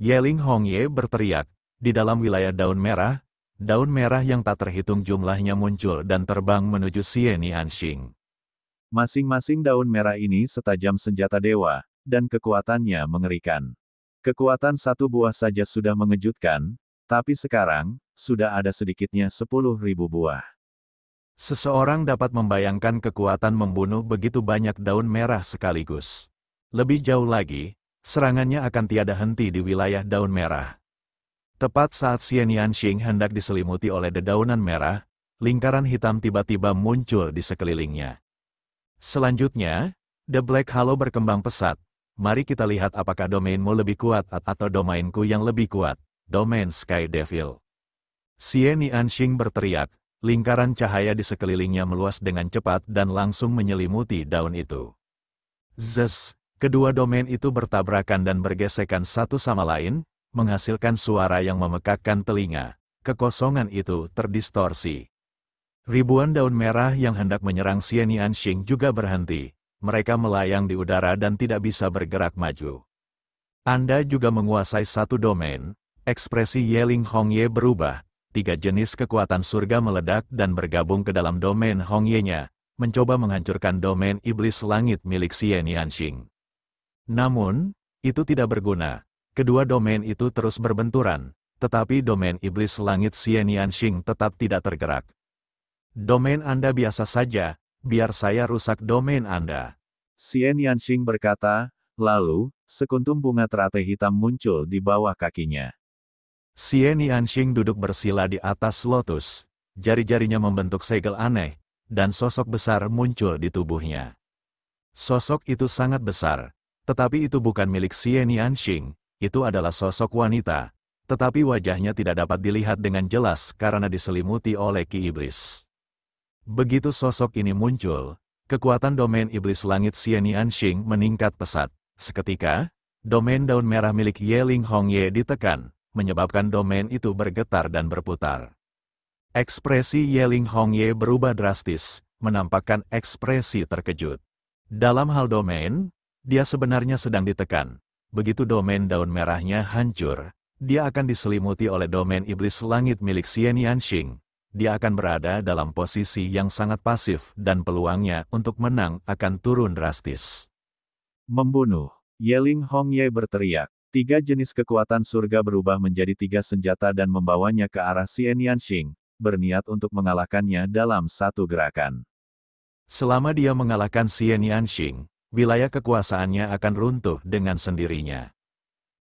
Ye Ling Hongye berteriak, di dalam wilayah daun merah yang tak terhitung jumlahnya muncul dan terbang menuju Xie Nianxing. Masing-masing daun merah ini setajam senjata dewa, dan kekuatannya mengerikan. Kekuatan satu buah saja sudah mengejutkan, tapi sekarang, sudah ada sedikitnya 10.000 buah. Seseorang dapat membayangkan kekuatan membunuh begitu banyak daun merah sekaligus. Lebih jauh lagi, serangannya akan tiada henti di wilayah daun merah. Tepat saat Xie Nianxing hendak diselimuti oleh dedaunan merah, lingkaran hitam tiba-tiba muncul di sekelilingnya. Selanjutnya, The Black Halo berkembang pesat. Mari kita lihat apakah domainmu lebih kuat atau domainku yang lebih kuat, domain Sky Devil. Xie Nianxing berteriak, lingkaran cahaya di sekelilingnya meluas dengan cepat dan langsung menyelimuti daun itu. Zes, kedua domain itu bertabrakan dan bergesekan satu sama lain, menghasilkan suara yang memekakkan telinga. Kekosongan itu terdistorsi. Ribuan daun merah yang hendak menyerang Xie Nianxing juga berhenti. Mereka melayang di udara dan tidak bisa bergerak maju. Anda juga menguasai satu domain. Ekspresi Yeling Hongye berubah. 3 jenis kekuatan surga meledak dan bergabung ke dalam domain Hongye-nya, mencoba menghancurkan domain iblis langit milik Xian Yanxing. Namun, itu tidak berguna. Kedua domain itu terus berbenturan, tetapi domain iblis langit Xian Yanxing tetap tidak tergerak. Domain Anda biasa saja, biar saya rusak domain Anda. Xian Yanxing berkata, lalu, sekuntum bunga teratai hitam muncul di bawah kakinya. Xian Yanxing duduk bersila di atas lotus, jari-jarinya membentuk segel aneh, dan sosok besar muncul di tubuhnya. Sosok itu sangat besar, tetapi itu bukan milik Xian Yanxing, itu adalah sosok wanita, tetapi wajahnya tidak dapat dilihat dengan jelas karena diselimuti oleh ki iblis. Begitu sosok ini muncul, kekuatan domain iblis langit Xian Yanxing meningkat pesat. Seketika, domain daun merah milik Yeling Hongye ditekan, menyebabkan domain itu bergetar dan berputar. Ekspresi Yeling Hongye berubah drastis, menampakkan ekspresi terkejut. Dalam hal domain, dia sebenarnya sedang ditekan. Begitu domain daun merahnya hancur, dia akan diselimuti oleh domain iblis langit milik Xian Yanxing. Dia akan berada dalam posisi yang sangat pasif dan peluangnya untuk menang akan turun drastis. Membunuh. Yeling Hongye berteriak. 3 jenis kekuatan surga berubah menjadi 3 senjata dan membawanya ke arah Xian Yanxing, berniat untuk mengalahkannya dalam satu gerakan. Selama dia mengalahkan Xian Yanxing, wilayah kekuasaannya akan runtuh dengan sendirinya.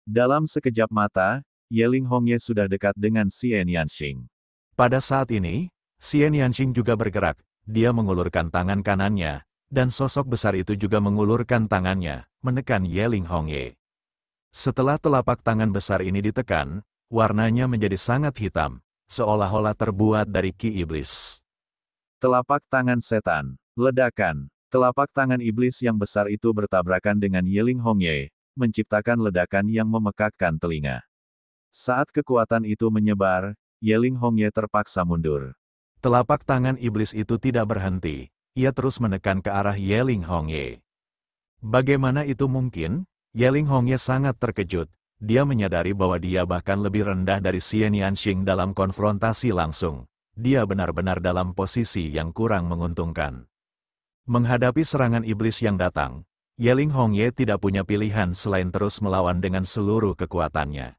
Dalam sekejap mata, Yeling Hongye sudah dekat dengan Xian Yanxing. Pada saat ini, Xian Yanxing juga bergerak. Dia mengulurkan tangan kanannya, dan sosok besar itu juga mengulurkan tangannya, menekan Yeling Hongye. Setelah telapak tangan besar ini ditekan, warnanya menjadi sangat hitam, seolah-olah terbuat dari ki iblis. Telapak tangan setan. Ledakan. Telapak tangan iblis yang besar itu bertabrakan dengan Yeling Hongye, menciptakan ledakan yang memekakkan telinga. Saat kekuatan itu menyebar, Yeling Hongye terpaksa mundur. Telapak tangan iblis itu tidak berhenti, ia terus menekan ke arah Yeling Hongye. Bagaimana itu mungkin? Yeling Hongye sangat terkejut. Dia menyadari bahwa dia bahkan lebih rendah dari Xian Yanxing dalam konfrontasi langsung. Dia benar-benar dalam posisi yang kurang menguntungkan. Menghadapi serangan iblis yang datang, Yeling Hongye tidak punya pilihan selain terus melawan dengan seluruh kekuatannya.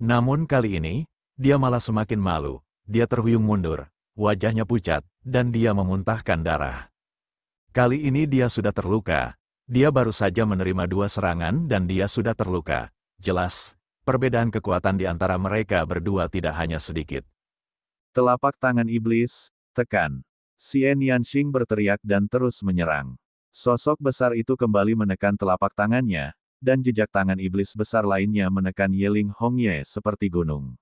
Namun kali ini, dia malah semakin malu. Dia terhuyung mundur, wajahnya pucat, dan dia memuntahkan darah. Kali ini dia sudah terluka. Dia baru saja menerima 2 serangan dan dia sudah terluka. Jelas, perbedaan kekuatan di antara mereka berdua tidak hanya sedikit. Telapak tangan iblis, tekan. Xian Yanxing berteriak dan terus menyerang. Sosok besar itu kembali menekan telapak tangannya, dan jejak tangan iblis besar lainnya menekan Yeling Hongye seperti gunung.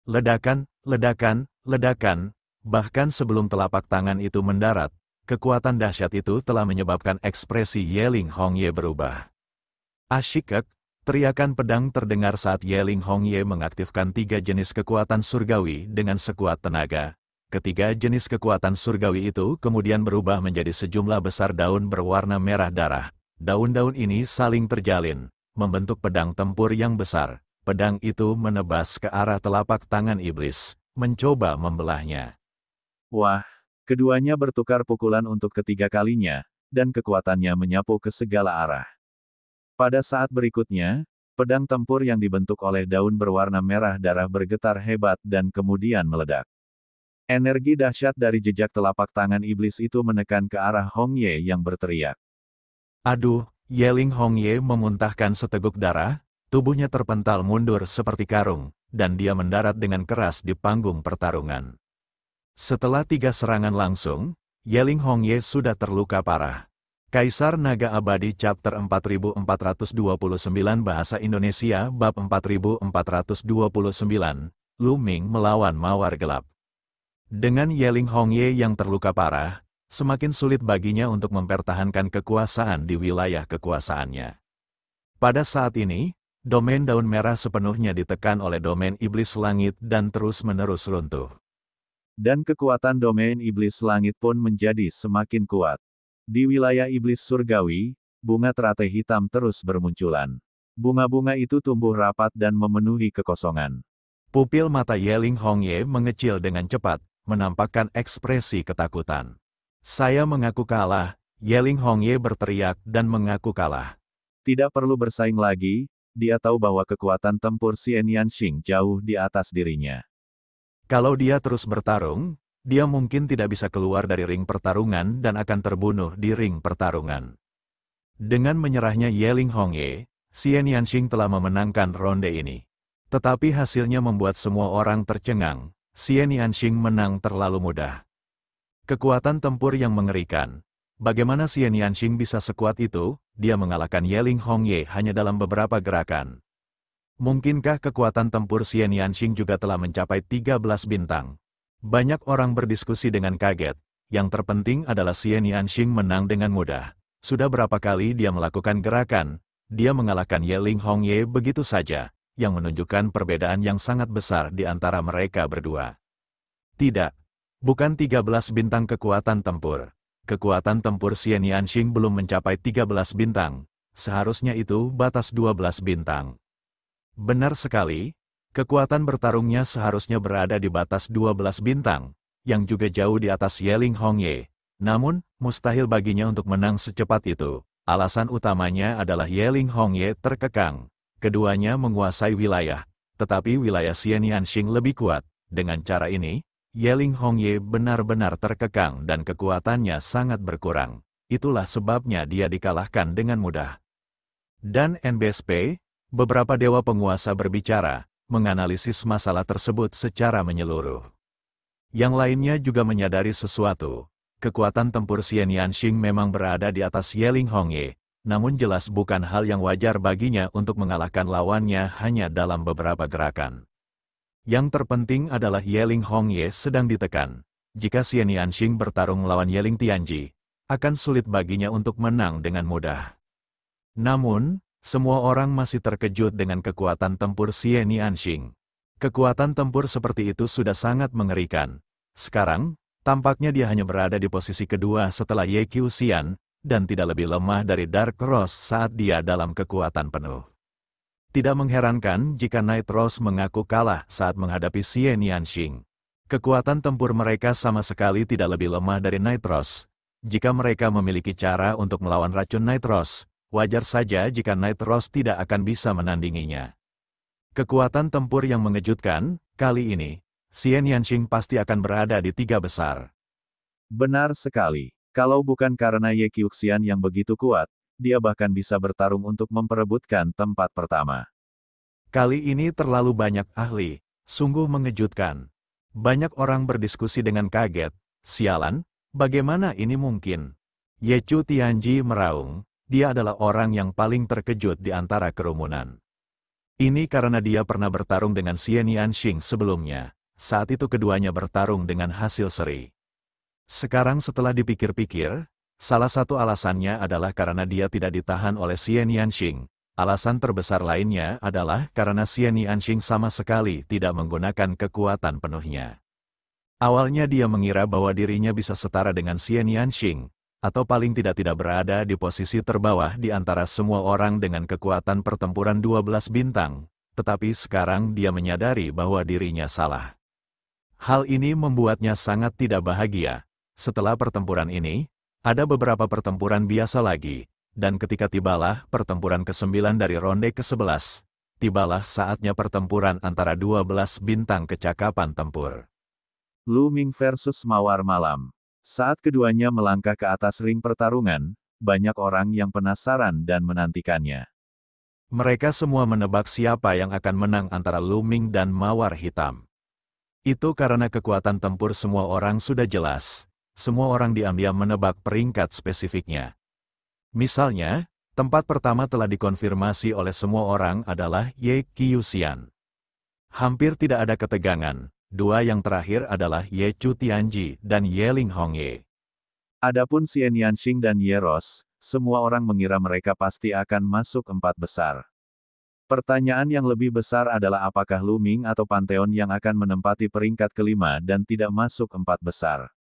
Ledakan, ledakan, ledakan, bahkan sebelum telapak tangan itu mendarat, kekuatan dahsyat itu telah menyebabkan ekspresi Yeling Hongye berubah. Asyikek, teriakan pedang terdengar saat Yeling Hongye mengaktifkan 3 jenis kekuatan surgawi dengan sekuat tenaga. Ketiga jenis kekuatan surgawi itu kemudian berubah menjadi sejumlah besar daun berwarna merah darah. Daun-daun ini saling terjalin, membentuk pedang tempur yang besar. Pedang itu menebas ke arah telapak tangan iblis, mencoba membelahnya. Wah! Keduanya bertukar pukulan untuk ketiga kalinya, dan kekuatannya menyapu ke segala arah. Pada saat berikutnya, pedang tempur yang dibentuk oleh daun berwarna merah darah bergetar hebat dan kemudian meledak. Energi dahsyat dari jejak telapak tangan iblis itu menekan ke arah Hongye yang berteriak. Aduh, Yeling Hongye memuntahkan seteguk darah, tubuhnya terpental mundur seperti karung, dan dia mendarat dengan keras di panggung pertarungan. Setelah 3 serangan langsung, Yeling Hongye sudah terluka parah. Kaisar Naga Abadi Chapter 4429 Bahasa Indonesia Bab 4429, Lu Ming melawan Mawar Gelap. Dengan Yeling Hongye yang terluka parah, semakin sulit baginya untuk mempertahankan kekuasaan di wilayah kekuasaannya. Pada saat ini, domain daun merah sepenuhnya ditekan oleh domain iblis langit dan terus-menerus runtuh. Dan kekuatan domain iblis langit pun menjadi semakin kuat. Di wilayah iblis surgawi, bunga teratai hitam terus bermunculan. Bunga-bunga itu tumbuh rapat dan memenuhi kekosongan. Pupil mata Yeling Hongye mengecil dengan cepat, menampakkan ekspresi ketakutan. Saya mengaku kalah, Yeling Hongye berteriak dan mengaku kalah. Tidak perlu bersaing lagi, dia tahu bahwa kekuatan tempur Xian Yanxing jauh di atas dirinya. Kalau dia terus bertarung, dia mungkin tidak bisa keluar dari ring pertarungan dan akan terbunuh di ring pertarungan. Dengan menyerahnya Yeling Hongye, Xian Yanxing telah memenangkan ronde ini. Tetapi hasilnya membuat semua orang tercengang, Xian Yanxing menang terlalu mudah. Kekuatan tempur yang mengerikan. Bagaimana Xian Yanxing bisa sekuat itu? Dia mengalahkan Yeling Hongye hanya dalam beberapa gerakan. Mungkinkah kekuatan tempur Xian Yanxing juga telah mencapai 13 bintang? Banyak orang berdiskusi dengan kaget. Yang terpenting adalah Xian Yanxing menang dengan mudah. Sudah berapa kali dia melakukan gerakan, dia mengalahkan Yeling Hongye begitu saja, yang menunjukkan perbedaan yang sangat besar di antara mereka berdua. Tidak, bukan 13 bintang kekuatan tempur. Kekuatan tempur Xian Yanxing belum mencapai 13 bintang, seharusnya itu batas 12 bintang. Benar sekali, kekuatan bertarungnya seharusnya berada di batas 12 bintang, yang juga jauh di atas Yeling Hongye. Namun, mustahil baginya untuk menang secepat itu. Alasan utamanya adalah Yeling Hongye terkekang. Keduanya menguasai wilayah, tetapi wilayah Xian Yanxing lebih kuat. Dengan cara ini, Yeling Hongye benar-benar terkekang dan kekuatannya sangat berkurang. Itulah sebabnya dia dikalahkan dengan mudah. Dan NBSP, beberapa dewa penguasa berbicara, menganalisis masalah tersebut secara menyeluruh. Yang lainnya juga menyadari sesuatu. Kekuatan tempur Xian Yanxing memang berada di atas Yeling Hongye, namun jelas bukan hal yang wajar baginya untuk mengalahkan lawannya hanya dalam beberapa gerakan. Yang terpenting adalah Yeling Hongye sedang ditekan. Jika Xian Yanxing bertarung melawan Yeling Tianji, akan sulit baginya untuk menang dengan mudah. Namun, semua orang masih terkejut dengan kekuatan tempur Xian Yanxing. Kekuatan tempur seperti itu sudah sangat mengerikan. Sekarang, tampaknya dia hanya berada di posisi kedua setelah Ye Qiuxian, dan tidak lebih lemah dari Dark Rose saat dia dalam kekuatan penuh. Tidak mengherankan jika Night Rose mengaku kalah saat menghadapi Xian Yanxing. Kekuatan tempur mereka sama sekali tidak lebih lemah dari Night Rose. Jika mereka memiliki cara untuk melawan racun Night Rose, wajar saja jika Night Rose tidak akan bisa menandinginya. Kekuatan tempur yang mengejutkan, kali ini, Xian Yanxing pasti akan berada di 3 besar. Benar sekali. Kalau bukan karena Ye Qiuxian yang begitu kuat, dia bahkan bisa bertarung untuk memperebutkan tempat pertama. Kali ini terlalu banyak ahli, sungguh mengejutkan. Banyak orang berdiskusi dengan kaget. Sialan, bagaimana ini mungkin? Ye Chu Tianji meraung, dia adalah orang yang paling terkejut di antara kerumunan. Ini karena dia pernah bertarung dengan Xian Yanxing sebelumnya. Saat itu keduanya bertarung dengan hasil seri. Sekarang setelah dipikir-pikir, salah satu alasannya adalah karena dia tidak ditahan oleh Xian Yanxing. Alasan terbesar lainnya adalah karena Xian Yanxing sama sekali tidak menggunakan kekuatan penuhnya. Awalnya dia mengira bahwa dirinya bisa setara dengan Xian Yanxing, atau paling tidak berada di posisi terbawah di antara semua orang dengan kekuatan pertempuran 12 bintang, tetapi sekarang dia menyadari bahwa dirinya salah. Hal ini membuatnya sangat tidak bahagia. Setelah pertempuran ini, ada beberapa pertempuran biasa lagi, dan ketika tibalah pertempuran ke-9 dari ronde ke-11, tibalah saatnya pertempuran antara 12 bintang kecakapan tempur. Lu Ming versus Mawar Malam. Saat keduanya melangkah ke atas ring pertarungan, banyak orang yang penasaran dan menantikannya. Mereka semua menebak siapa yang akan menang antara Lu Ming dan Mawar Hitam. Itu karena kekuatan tempur semua orang sudah jelas. Semua orang diam-diam menebak peringkat spesifiknya. Misalnya, tempat pertama telah dikonfirmasi oleh semua orang adalah Ye Qiuxian. Hampir tidak ada ketegangan. Dua yang terakhir adalah Ye Chu Tianji dan Yeling Hongye. Adapun Xian Yanxing dan Ye Rose, semua orang mengira mereka pasti akan masuk 4 besar. Pertanyaan yang lebih besar adalah apakah Lu Ming atau Pantheon yang akan menempati peringkat kelima dan tidak masuk 4 besar.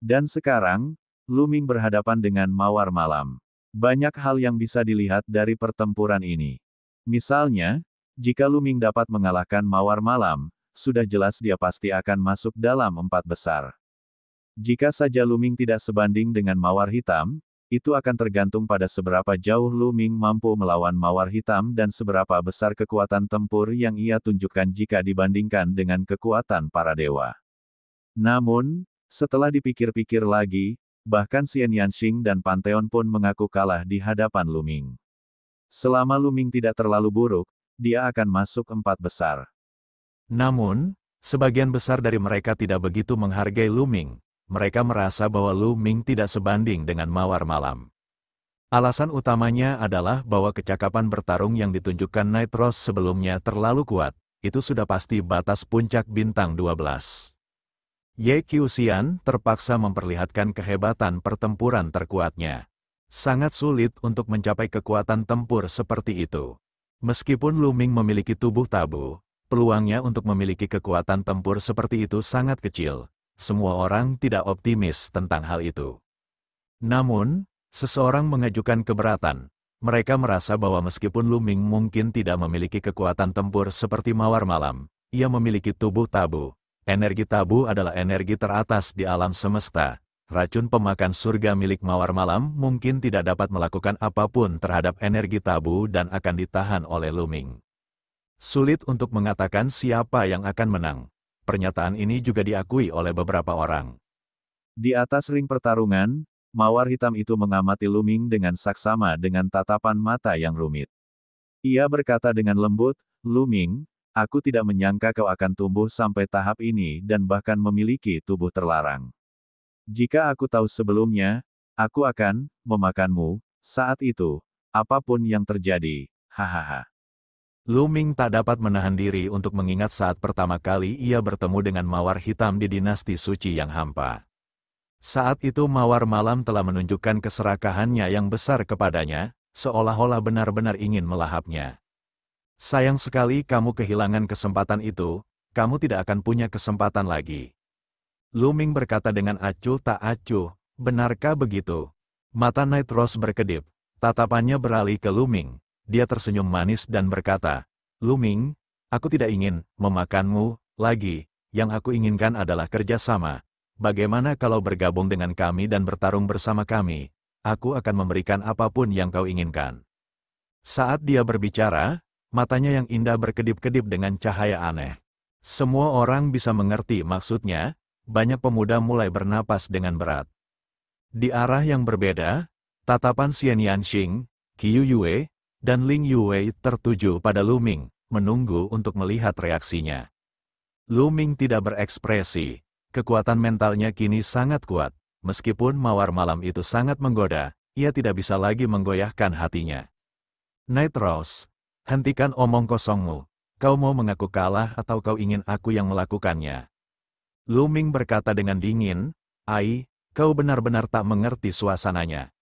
Dan sekarang, Lu Ming berhadapan dengan Mawar Malam. Banyak hal yang bisa dilihat dari pertempuran ini. Misalnya, jika Luming dapat mengalahkan Mawar Malam, sudah jelas dia pasti akan masuk dalam 4 besar. Jika saja Luming tidak sebanding dengan Mawar Hitam, itu akan tergantung pada seberapa jauh Luming mampu melawan Mawar Hitam dan seberapa besar kekuatan tempur yang ia tunjukkan jika dibandingkan dengan kekuatan para dewa. Namun, setelah dipikir-pikir lagi, bahkan Xian Yanxing dan Pantheon pun mengaku kalah di hadapan Luming. Selama Luming tidak terlalu buruk, dia akan masuk 4 besar. Namun, sebagian besar dari mereka tidak begitu menghargai Luming. Mereka merasa bahwa Luming tidak sebanding dengan Mawar Malam. Alasan utamanya adalah bahwa kecakapan bertarung yang ditunjukkan Nightros sebelumnya terlalu kuat. Itu sudah pasti batas puncak bintang 12. Ye Qiuxian terpaksa memperlihatkan kehebatan pertempuran terkuatnya. Sangat sulit untuk mencapai kekuatan tempur seperti itu. Meskipun Luming memiliki tubuh tabu, peluangnya untuk memiliki kekuatan tempur seperti itu sangat kecil. Semua orang tidak optimis tentang hal itu. Namun, seseorang mengajukan keberatan. Mereka merasa bahwa meskipun Luming mungkin tidak memiliki kekuatan tempur seperti Mawar Malam, ia memiliki tubuh tabu. Energi tabu adalah energi teratas di alam semesta. Racun pemakan surga milik Mawar Malam mungkin tidak dapat melakukan apapun terhadap energi tabu dan akan ditahan oleh Luming. Sulit untuk mengatakan siapa yang akan menang. Pernyataan ini juga diakui oleh beberapa orang. Di atas ring pertarungan, Mawar Hitam itu mengamati Luming dengan saksama dengan tatapan mata yang rumit. Ia berkata dengan lembut, "Luming, aku tidak menyangka kau akan tumbuh sampai tahap ini dan bahkan memiliki tubuh terlarang. Jika aku tahu sebelumnya, aku akan memakanmu saat itu, apapun yang terjadi, hahaha." Luming tak dapat menahan diri untuk mengingat saat pertama kali ia bertemu dengan Mawar Hitam di dinasti suci yang hampa. Saat itu Mawar Malam telah menunjukkan keserakahannya yang besar kepadanya, seolah-olah benar-benar ingin melahapnya. Sayang sekali kamu kehilangan kesempatan itu, kamu tidak akan punya kesempatan lagi. Luming berkata dengan acuh tak acuh, benarkah begitu? Mata Nightros berkedip, tatapannya beralih ke Luming. Dia tersenyum manis dan berkata, "Luming, aku tidak ingin memakanmu lagi, yang aku inginkan adalah kerjasama. Bagaimana kalau bergabung dengan kami dan bertarung bersama kami? Aku akan memberikan apapun yang kau inginkan." Saat dia berbicara, matanya yang indah berkedip-kedip dengan cahaya aneh. Semua orang bisa mengerti maksudnya, banyak pemuda mulai bernapas dengan berat. Di arah yang berbeda, tatapan Xian Yanxing, Qiu Yue, dan Ling Yue tertuju pada Luming, menunggu untuk melihat reaksinya. Luming tidak berekspresi, kekuatan mentalnya kini sangat kuat, meskipun Mawar Malam itu sangat menggoda, ia tidak bisa lagi menggoyahkan hatinya. "Nightros, hentikan omong kosongmu, kau mau mengaku kalah atau kau ingin aku yang melakukannya?" Luming berkata dengan dingin, "Ai, kau benar-benar tak mengerti suasananya.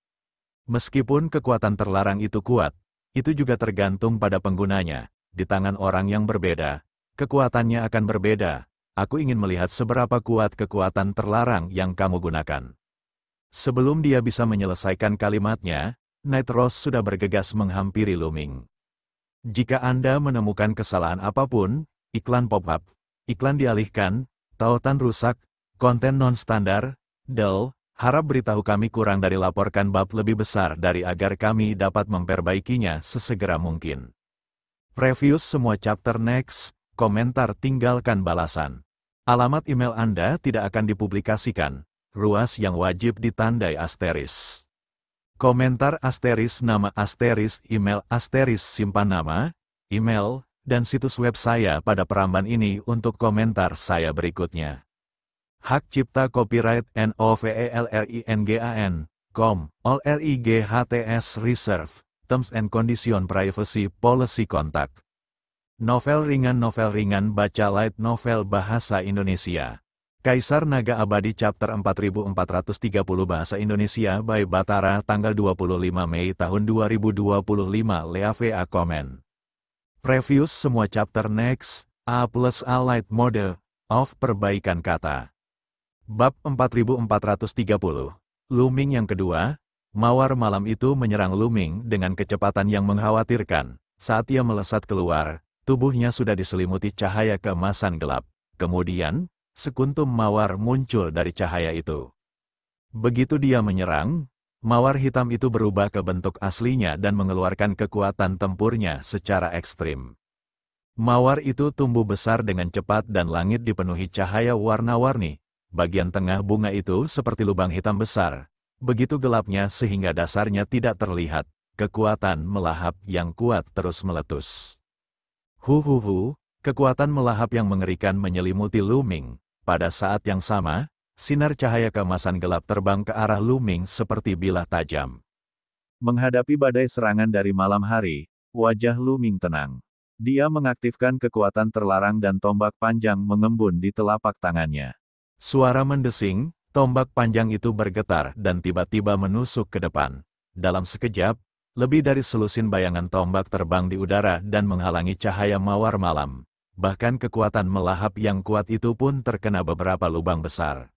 Meskipun kekuatan terlarang itu kuat, itu juga tergantung pada penggunanya. Di tangan orang yang berbeda, kekuatannya akan berbeda. Aku ingin melihat seberapa kuat kekuatan terlarang yang kamu gunakan." Sebelum dia bisa menyelesaikan kalimatnya, Nightros sudah bergegas menghampiri Luming. Jika Anda menemukan kesalahan apapun, iklan pop-up, iklan dialihkan, tautan rusak, konten non-standar, dull, harap beritahu kami kurang dari laporkan bab lebih besar dari agar kami dapat memperbaikinya sesegera mungkin. Preview semua chapter next, komentar tinggalkan balasan. Alamat email Anda tidak akan dipublikasikan, ruas yang wajib ditandai asteris. Komentar asteris nama asteris email asteris simpan nama, email, dan situs web saya pada peramban ini untuk komentar saya berikutnya. Hak cipta copyright NOVELRINGAN, com, all RIGHTS reserve, terms and condition privacy policy kontak. Novel ringan baca light novel bahasa Indonesia. Kaisar Naga Abadi Chapter 4430 Bahasa Indonesia by Batara tanggal 25 Mei tahun 2025 Lea VA Komen. Previews semua chapter next, A+A light mode, of perbaikan kata. Bab 4430, Luming yang kedua, Mawar Malam itu menyerang Luming dengan kecepatan yang mengkhawatirkan. Saat ia melesat keluar, tubuhnya sudah diselimuti cahaya keemasan gelap. Kemudian, sekuntum mawar muncul dari cahaya itu. Begitu dia menyerang, mawar hitam itu berubah ke bentuk aslinya dan mengeluarkan kekuatan tempurnya secara ekstrim. Mawar itu tumbuh besar dengan cepat dan langit dipenuhi cahaya warna-warni. Bagian tengah bunga itu seperti lubang hitam besar. Begitu gelapnya sehingga dasarnya tidak terlihat. Kekuatan melahap yang kuat terus meletus. Kekuatan melahap yang mengerikan menyelimuti Lu Ming. Pada saat yang sama, sinar cahaya keemasan gelap terbang ke arah Lu Ming seperti bilah tajam. Menghadapi badai serangan dari malam hari, wajah Lu Ming tenang. Dia mengaktifkan kekuatan terlarang dan tombak panjang mengembun di telapak tangannya. Suara mendesing, tombak panjang itu bergetar dan tiba-tiba menusuk ke depan. Dalam sekejap, lebih dari selusin bayangan tombak terbang di udara dan menghalangi cahaya mawar malam. Bahkan kekuatan melahap yang kuat itu pun terkena beberapa lubang besar.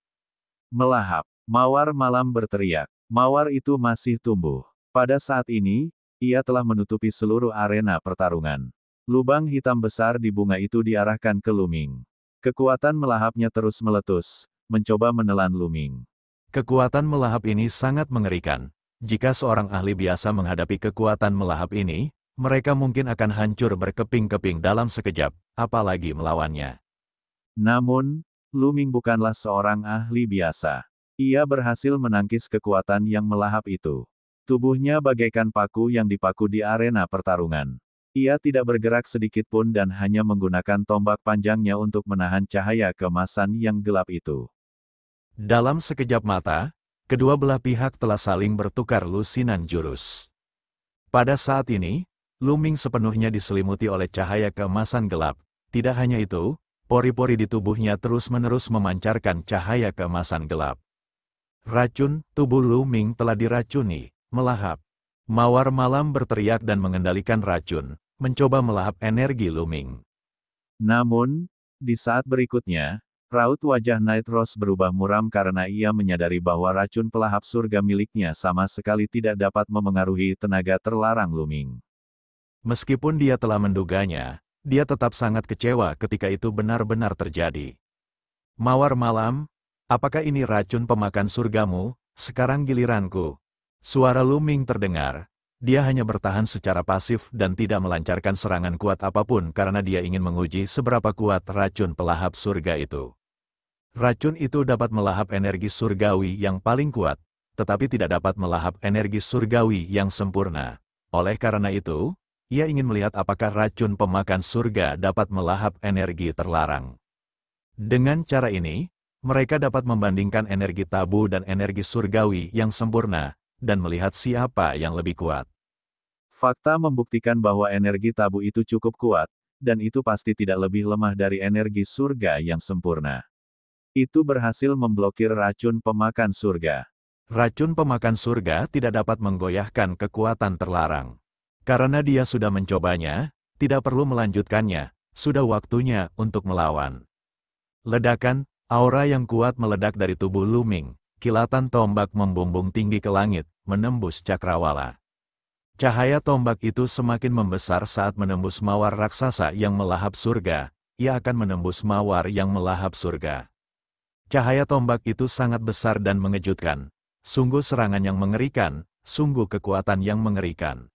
Melahap, mawar malam berteriak. Mawar itu masih tumbuh. Pada saat ini, ia telah menutupi seluruh arena pertarungan. Lubang hitam besar di bunga itu diarahkan ke Lu Ming. Kekuatan melahapnya terus meletus, mencoba menelan Lu Ming. Kekuatan melahap ini sangat mengerikan. Jika seorang ahli biasa menghadapi kekuatan melahap ini, mereka mungkin akan hancur berkeping-keping dalam sekejap, apalagi melawannya. Namun, Lu Ming bukanlah seorang ahli biasa. Ia berhasil menangkis kekuatan yang melahap itu. Tubuhnya bagaikan paku yang dipaku di arena pertarungan. Ia tidak bergerak sedikit pun dan hanya menggunakan tombak panjangnya untuk menahan cahaya keemasan yang gelap itu. Dalam sekejap mata, kedua belah pihak telah saling bertukar lusinan jurus. Pada saat ini, Lu Ming sepenuhnya diselimuti oleh cahaya keemasan gelap. Tidak hanya itu, pori-pori di tubuhnya terus-menerus memancarkan cahaya keemasan gelap. Racun, tubuh Lu Ming telah diracuni, melahap. Mawar malam berteriak dan mengendalikan racun, mencoba melahap energi Lu Ming. Namun, di saat berikutnya, raut wajah Night Rose berubah muram karena ia menyadari bahwa racun pelahap surga miliknya sama sekali tidak dapat memengaruhi tenaga terlarang Lu Ming. Meskipun dia telah menduganya, dia tetap sangat kecewa ketika itu benar-benar terjadi. Mawar malam, apakah ini racun pemakan surgamu? Sekarang giliranku. Suara Lu Ming terdengar. Dia hanya bertahan secara pasif dan tidak melancarkan serangan kuat apapun karena dia ingin menguji seberapa kuat racun pelahap surga itu. Racun itu dapat melahap energi surgawi yang paling kuat, tetapi tidak dapat melahap energi surgawi yang sempurna. Oleh karena itu, ia ingin melihat apakah racun pemakan surga dapat melahap energi terlarang. Dengan cara ini, mereka dapat membandingkan energi tabu dan energi surgawi yang sempurna, dan melihat siapa yang lebih kuat. Fakta membuktikan bahwa energi tabu itu cukup kuat, dan itu pasti tidak lebih lemah dari energi surga yang sempurna. Itu berhasil memblokir racun pemakan surga. Racun pemakan surga tidak dapat menggoyahkan kekuatan terlarang. Karena dia sudah mencobanya, tidak perlu melanjutkannya, sudah waktunya untuk melawan. Ledakan, aura yang kuat meledak dari tubuh Lu Ming. Kilatan tombak membumbung tinggi ke langit, menembus cakrawala. Cahaya tombak itu semakin membesar saat menembus mawar raksasa yang melahap surga. Ia akan menembus mawar yang melahap surga. Cahaya tombak itu sangat besar dan mengejutkan. Sungguh serangan yang mengerikan, sungguh kekuatan yang mengerikan.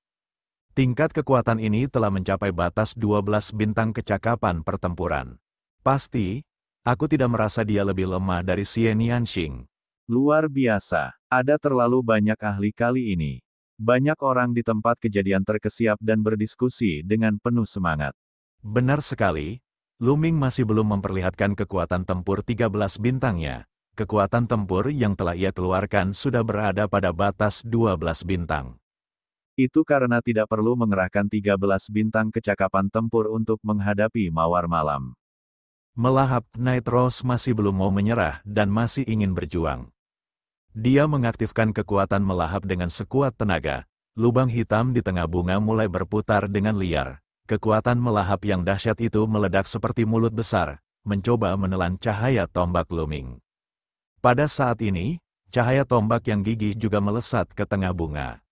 Tingkat kekuatan ini telah mencapai batas 12 bintang kecakapan pertempuran. Pasti, aku tidak merasa dia lebih lemah dari Xian Yanxing. Luar biasa. Ada terlalu banyak ahli kali ini. Banyak orang di tempat kejadian terkesiap dan berdiskusi dengan penuh semangat. Benar sekali, Lu Ming masih belum memperlihatkan kekuatan tempur 13 bintangnya. Kekuatan tempur yang telah ia keluarkan sudah berada pada batas 12 bintang. Itu karena tidak perlu mengerahkan 13 bintang kecakapan tempur untuk menghadapi mawar malam. Melahap, Night Rose masih belum mau menyerah dan masih ingin berjuang. Dia mengaktifkan kekuatan melahap dengan sekuat tenaga. Lubang hitam di tengah bunga mulai berputar dengan liar. Kekuatan melahap yang dahsyat itu meledak seperti mulut besar, mencoba menelan cahaya tombak Lu Ming. Pada saat ini, cahaya tombak yang gigih juga melesat ke tengah bunga.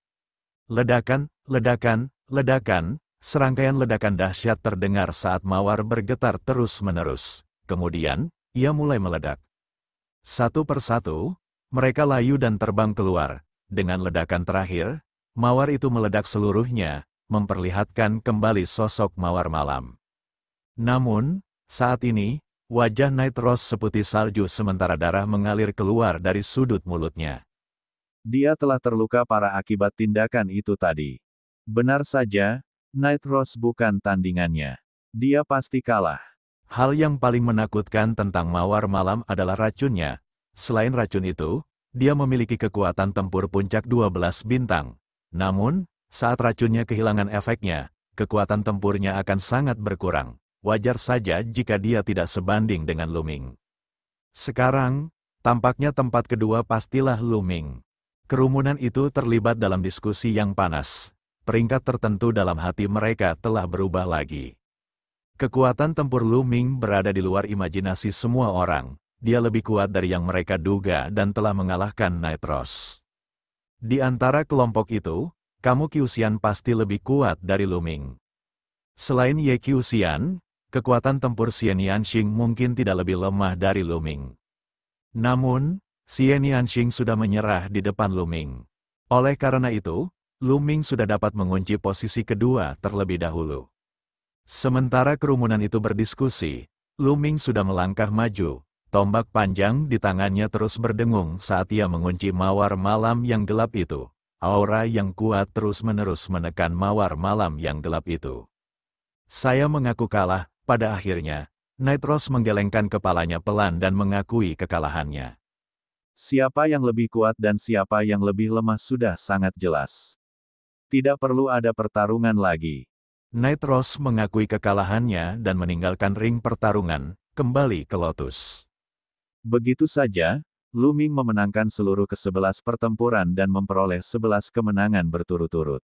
Ledakan, ledakan, ledakan, Serangkaian ledakan dahsyat terdengar saat mawar bergetar terus-menerus. Kemudian, ia mulai meledak. Satu persatu, mereka layu dan terbang keluar. Dengan ledakan terakhir, mawar itu meledak seluruhnya, memperlihatkan kembali sosok mawar malam. Namun, saat ini, wajah Night Rose seputih salju sementara darah mengalir keluar dari sudut mulutnya. Dia telah terluka parah akibat tindakan itu tadi. Benar saja, Night Rose bukan tandingannya. Dia pasti kalah. Hal yang paling menakutkan tentang mawar malam adalah racunnya. Selain racun itu, dia memiliki kekuatan tempur puncak 12 bintang. Namun, saat racunnya kehilangan efeknya, kekuatan tempurnya akan sangat berkurang. Wajar saja jika dia tidak sebanding dengan Lu-Ming. Sekarang, tampaknya tempat kedua pastilah Lu-Ming. Kerumunan itu terlibat dalam diskusi yang panas. Peringkat tertentu dalam hati mereka telah berubah lagi. Kekuatan tempur Lu-Ming berada di luar imajinasi semua orang. Dia lebih kuat dari yang mereka duga dan telah mengalahkan Night Rose. Di antara kelompok itu, kamu Qiuxian pasti lebih kuat dari Lu-Ming. Selain Ye Qiuxian, kekuatan tempur Xian Yanxing mungkin tidak lebih lemah dari Lu-Ming. Namun, Xian Yanxing sudah menyerah di depan Lu-Ming. Oleh karena itu, Lu-Ming sudah dapat mengunci posisi kedua terlebih dahulu. Sementara kerumunan itu berdiskusi, Lu-Ming sudah melangkah maju. Tombak panjang di tangannya terus berdengung saat ia mengunci mawar malam yang gelap itu. Aura yang kuat terus-menerus menekan mawar malam yang gelap itu. Saya mengaku kalah. Pada akhirnya, Night Rose menggelengkan kepalanya pelan dan mengakui kekalahannya. Siapa yang lebih kuat dan siapa yang lebih lemah sudah sangat jelas. Tidak perlu ada pertarungan lagi. Night Rose mengakui kekalahannya dan meninggalkan ring pertarungan, kembali ke Lotus. Begitu saja, Lu-Ming memenangkan seluruh ke-11 pertempuran dan memperoleh 11 kemenangan berturut-turut.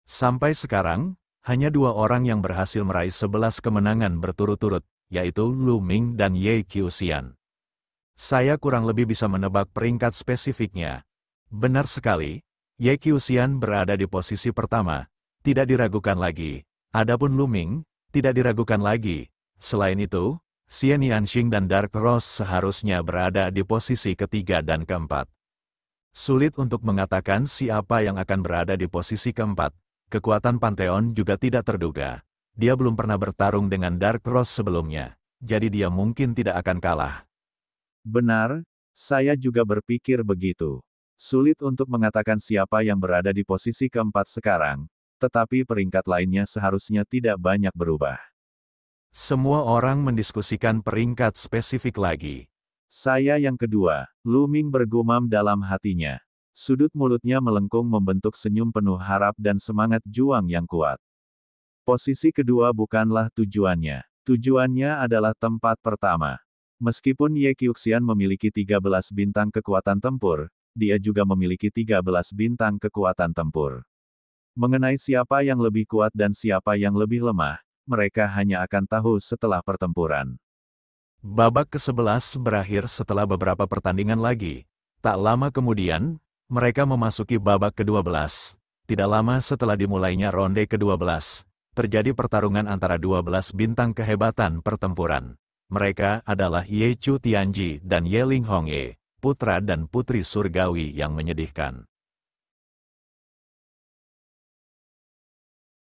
Sampai sekarang, hanya 2 orang yang berhasil meraih 11 kemenangan berturut-turut, yaitu Lu-Ming dan Ye Qiuxian. Saya kurang lebih bisa menebak peringkat spesifiknya. Benar sekali, Ye Qiuxian berada di posisi pertama, tidak diragukan lagi. Adapun Lu-Ming, tidak diragukan lagi. Selain itu, Xian Yanxing dan Dark Rose seharusnya berada di posisi ketiga dan keempat. Sulit untuk mengatakan siapa yang akan berada di posisi keempat. Kekuatan Pantheon juga tidak terduga. Dia belum pernah bertarung dengan Dark Rose sebelumnya, jadi dia mungkin tidak akan kalah. Benar, saya juga berpikir begitu. Sulit untuk mengatakan siapa yang berada di posisi keempat sekarang, tetapi peringkat lainnya seharusnya tidak banyak berubah. Semua orang mendiskusikan peringkat spesifik lagi. Saya yang kedua, Lu-Ming bergumam dalam hatinya. Sudut mulutnya melengkung membentuk senyum penuh harap dan semangat juang yang kuat. Posisi kedua bukanlah tujuannya. Tujuannya adalah tempat pertama. Meskipun Ye Qiuxian memiliki 13 bintang kekuatan tempur, dia juga memiliki 13 bintang kekuatan tempur. Mengenai siapa yang lebih kuat dan siapa yang lebih lemah, mereka hanya akan tahu setelah pertempuran. Babak ke-11 berakhir setelah beberapa pertandingan lagi. Tak lama kemudian, mereka memasuki babak ke-12. Tidak lama setelah dimulainya ronde ke-12, terjadi pertarungan antara 12 bintang kehebatan pertempuran. Mereka adalah Ye Chu Tianji dan Ye Ling Hongye, putra dan putri surgawi yang menyedihkan.